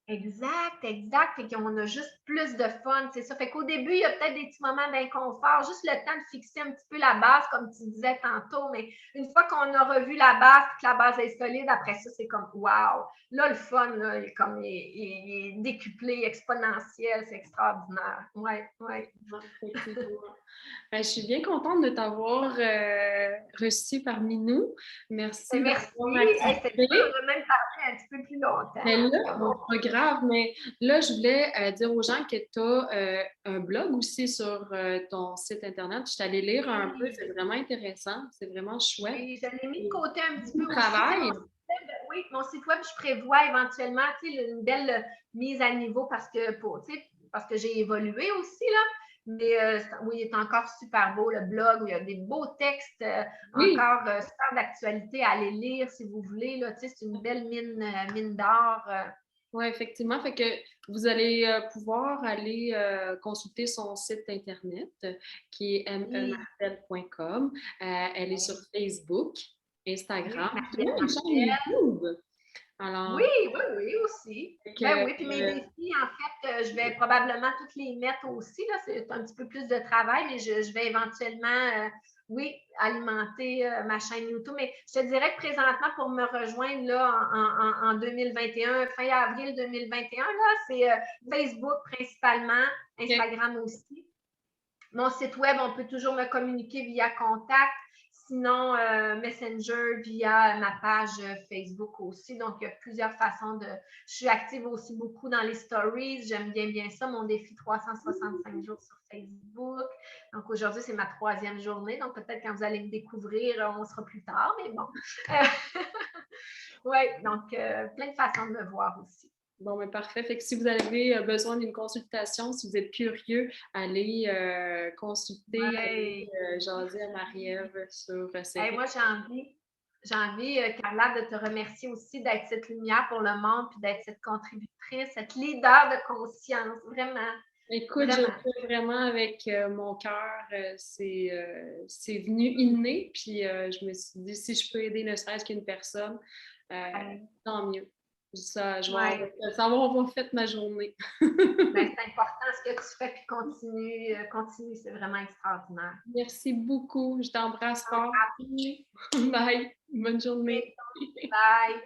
Exact. Fait qu'on a juste plus de fun, c'est ça. Fait qu'au début, il y a peut-être des petits moments d'inconfort, juste le temps de fixer un petit peu la base, comme tu disais tantôt, mais une fois qu'on a revu la base, que la base est solide, après ça, c'est comme wow! Là, le fun, là, il est décuplé, exponentiel, c'est extraordinaire. Ouais. Je suis bien contente de t'avoir reçu parmi nous. Merci. Merci. On a même parlé un petit peu plus longtemps. Mais là, pas grave, mais là, je voulais dire aux gens que tu as un blog aussi sur ton site Internet. Je suis allée lire un peu, c'est vraiment intéressant, c'est vraiment chouette. Oui, je l'ai mis de côté un petit peu travail. Aussi. Oui, mon site web, je prévois éventuellement une belle mise à niveau parce que j'ai évolué aussi, là. Mais oui, il est encore super beau, le blog, où il y a des beaux textes, encore super d'actualité à aller lire si vous voulez. C'est une belle mine d'or. Oui, effectivement. Fait que vous allez pouvoir aller consulter son site Internet qui est memartel.com. Elle est sur Facebook, Instagram, puis même une chaîne YouTube. Alors, oui, aussi. Oui, puis mes défis, en fait, je vais probablement toutes les mettre aussi. Là, c'est un petit peu plus de travail, mais je vais éventuellement, alimenter ma chaîne YouTube. Mais je te dirais que présentement, pour me rejoindre là, en 2021, fin avril 2021, là, c'est Facebook principalement, Instagram aussi. Mon site web, on peut toujours me communiquer via contact. Sinon, Messenger via ma page Facebook aussi. Donc, il y a plusieurs façons de... Je suis active aussi beaucoup dans les stories. J'aime bien ça, mon défi 365 jours sur Facebook. Donc, aujourd'hui, c'est ma 3e journée. Donc, peut-être quand vous allez me découvrir, on sera plus tard, mais bon. Oui, donc, plein de façons de me voir aussi. Bon, mais parfait. Fait que si vous avez besoin d'une consultation, si vous êtes curieux, allez consulter, allez jaser à Marie-Ève sur ces moi, j'ai envie, Carla, de te remercier aussi d'être cette lumière pour le monde, puis d'être cette contributrice, cette leader de conscience, vraiment. Écoute, je le fais vraiment avec mon cœur. C'est venu inné, puis je me suis dit, si je peux aider ne serait-ce qu'une personne, tant mieux. Ça, je Ouais. vais savoir avoir fait ma journée. Ben, c'est important ce que tu fais, puis continue, continue, c'est vraiment extraordinaire. Merci beaucoup. Je t'embrasse fort. Bye. Bonne journée. Bye.